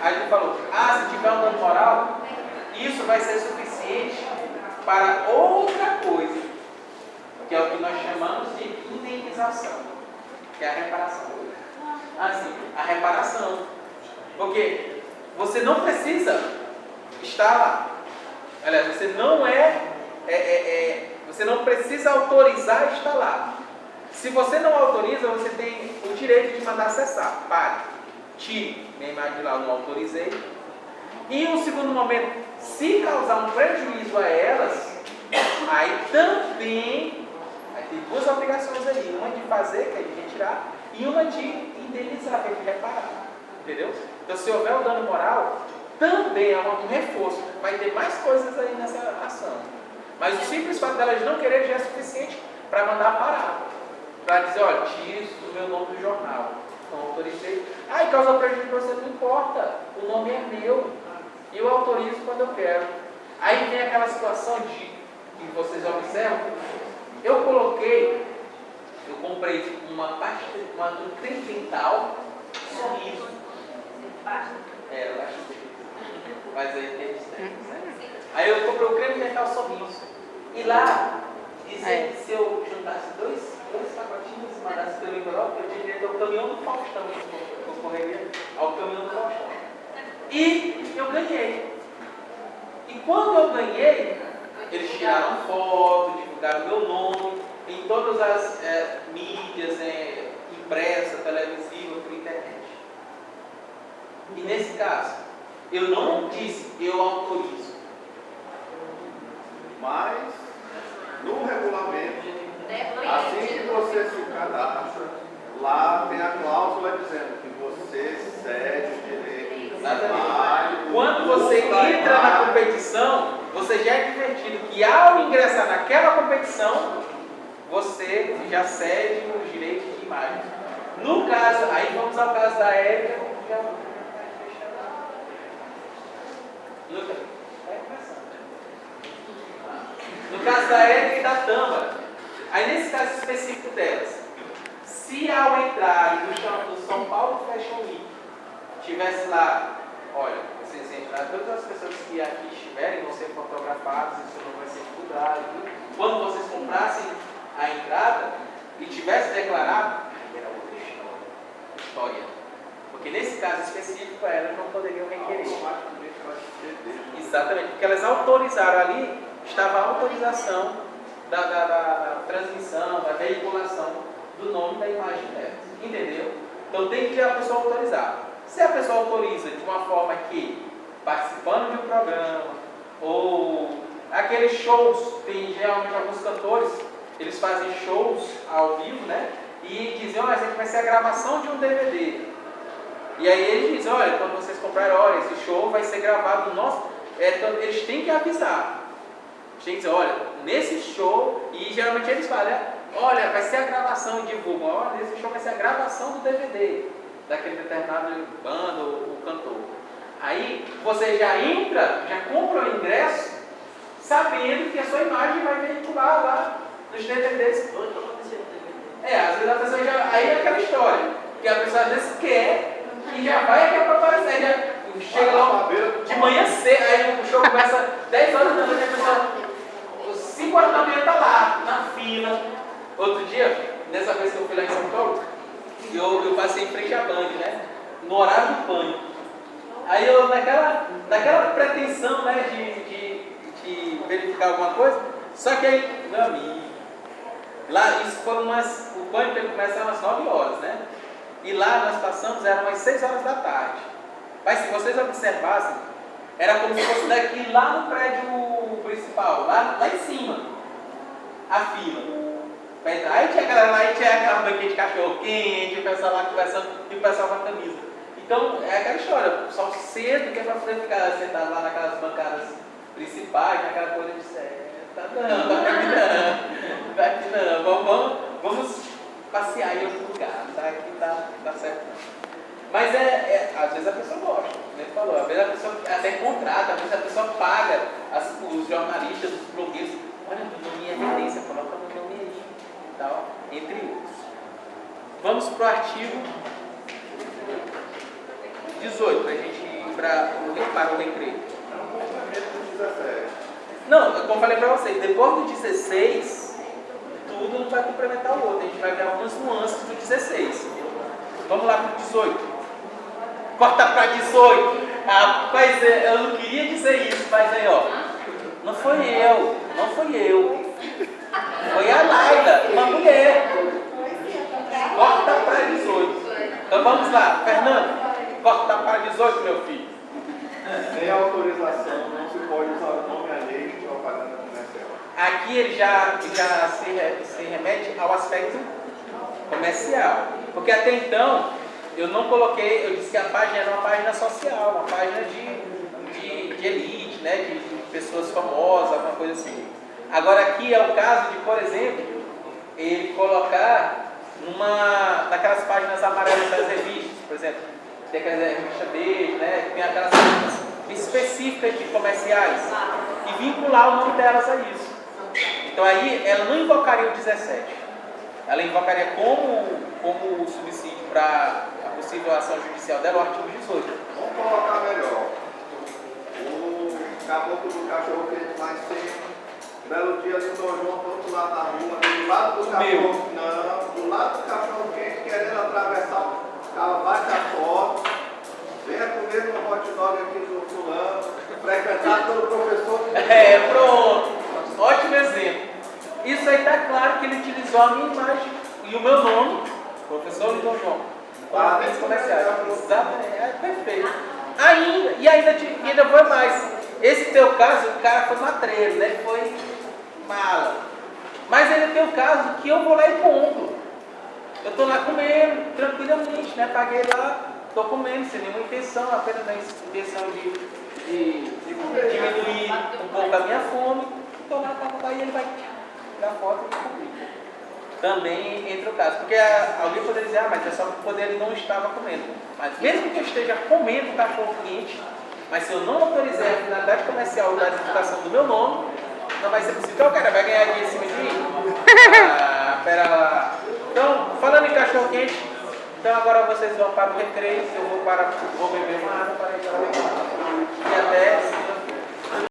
a gente falou, se tiver um dano moral, isso vai ser suficiente para outra coisa, que é o que nós chamamos de indenização, que é a reparação. Assim, a reparação. Porque você não precisa estar lá. Aliás, você você não precisa autorizar estar lá. Se você não autoriza, você tem o direito de mandar acessar. Pare, tire minha imagem de lá, eu não autorizei. E em um segundo momento, se causar um prejuízo a elas, aí também tem duas obrigações aí. Uma de fazer, que é de retirar, e uma de indenizar, que é de reparar. Entendeu? Então, se houver o dano moral, também é um reforço. Vai ter mais coisas aí nessa ação. Mas o simples fato delas não querer já é suficiente para mandar parar. Para dizer, olha, tire isso do meu nome do jornal. Não autorizei. E causa prejuízo para você, não importa. O nome é meu. E eu autorizo quando eu quero. Aí vem aquela situação de que vocês observam. Eu comprei um creme dental, sorriso. Mas aí tem técnicos, né? Aí eu comprei o creme dental sorriso. E lá, dizia que se eu juntasse dois pacotinhos e mandasse pelo envelope, eu tinha direito ao caminhão do Faustão. Eu correria ao caminhão do Faustão. E eu ganhei. E quando eu ganhei, eles tiraram foto, divulgaram meu nome em todas as mídias, impressa, televisiva, por internet. E nesse caso, eu não disse, eu autorizo. Mas, no regulamento, assim que você se cadastra, lá tem a cláusula dizendo que você cede o direito. Exatamente. Quando você entra na competição, você já é divertido que ao ingressar naquela competição, você já cede o direito de imagem. No caso, aí vamos ao caso da Érica. No caso da Érica e da Tâmara, aí nesse caso específico delas, se ao entrar no São Paulo Fashion Week tivesse lá olha, vocês entraram, todas as pessoas que aqui estiverem vão ser fotografadas, isso não vai ser divulgado. Quando vocês comprassem a entrada e tivesse declarado, aí era outra história. Porque nesse caso específico elas não poderiam requerer. Exatamente, porque elas autorizaram ali, estava a autorização da transmissão, da veiculação do nome da imagem delas. Entendeu? Então tem que a pessoa autorizar. Se a pessoa autoriza de uma forma que, participando de um programa, ou aqueles shows, tem geralmente alguns cantores, eles fazem shows ao vivo, né? E dizem, olha, essa aqui vai ser a gravação de um DVD. E aí eles dizem, olha, quando vocês comprarem, olha, esse show vai ser gravado no nosso... eles têm que avisar. Eles têm que dizer, olha, nesse show, e geralmente eles falam, olha, vai ser a gravação e divulgam, olha, esse show vai ser a gravação do DVD, daquele determinado banda ou cantor. Aí você já entra, já compra o ingresso, sabendo que a sua imagem vai veicular lá nos DVDs. Às vezes a pessoa já... Aí é aquela história, que a pessoa às vezes quer, e já vai aqui para aparecer, já chega lá de manhã cedo, aí o show começa 10 horas da noite, a pessoa 5 horas da manhã está lá, na fila. Outro dia, nessa vez que eu fui lá em São Paulo, eu passei em frente à Band, né? No horário do pânico. Aí eu, naquela pretensão, né, de verificar alguma coisa, só que aí, meu amigo, lá, isso foi o pânico começa às 9 horas, né? E lá nós passamos, eram umas 6 horas da tarde. Mas se vocês observassem, era como se fosse daqui lá no prédio principal, lá em cima, a fila. Aí tinha a galera lá, tinha aquela banquinha de cachorro quente, o pessoal lá conversando e o pessoal com a camisa. Então, é aquela história, o pessoal cedo, que é para poder ficar sentado lá naquelas bancadas principais, naquela coisa de tá não, daqui não, vamos passear em outro lugar, tá? Aqui tá certo não. Mas às vezes a pessoa gosta, como ele falou, às vezes a pessoa até contrata, às vezes a pessoa paga os jornalistas, os blogueiros, olha, meu nome é evidência, coloca meu nome aí, tal, entre outros. Vamos para o artigo 18, para a gente ir para o recreio. Não, como eu falei para vocês, depois do 16, tudo não vai complementar o outro, a gente vai ver algumas nuances do 16. Vamos lá para o 18. Corta para 18. Rapaz, eu não queria dizer isso, mas aí, ó. Não foi eu. Foi a Laila, uma mulher. Corta para 18. Então vamos lá, Fernando. Corta para 18, meu filho. Sem autorização, não se pode usar o nome alheio de propaganda comercial. Aqui ele já se remete ao aspecto comercial. Porque até então, eu não coloquei, eu disse que a página era uma página social, uma página de elite, né, de pessoas famosas, alguma coisa assim. Agora aqui é o caso de, por exemplo, ele colocar naquelas páginas amarelas das revistas, por exemplo, tem aquela revista Beijo, né, tem aquelas páginas específicas de comerciais, e vincular o nome delas a isso. Então aí ela não invocaria o 17, ela invocaria como subsídio para a possível ação judicial dela o artigo 18. Vamos colocar melhor. O caboclo do cachorro quente lá em cima, belo dia do Dom João, do outro lado da rua, do lado do cachorro, não, do lado do cachorro quente, querendo atravessar o carro, bate a foto, venha comer no hot dog aqui do fulano, frequentado pelo professor. Pronto. Ótimo exemplo. Isso aí está claro que ele utilizou a minha imagem e o meu nome, professor Dom João, para fins comerciais. Exatamente, perfeito. Ainda foi mais. Esse teu caso, o cara foi matreiro, né? Foi mala. Mas ainda tem o caso que eu vou lá e compro. Eu estou lá comendo, tranquilamente, né? Paguei lá, estou comendo, sem nenhuma intenção, apenas na intenção de diminuir um pouco a minha fome. Estou lá, e ele vai tirar foto e publica. Também entra o caso. Porque alguém poderia dizer, mas é só porque ele não estava comendo. Mas mesmo que eu esteja comendo cachorro quente, mas se eu não autorizar a finalidade comercial da divulgação do meu nome, não vai ser possível. Então o cara vai ganhar dinheiro em cima de mim? Pera lá. Então, falando em cachorro quente, Então agora vocês vão para o recreio, eu vou beber uma água para ir para o recreio. E até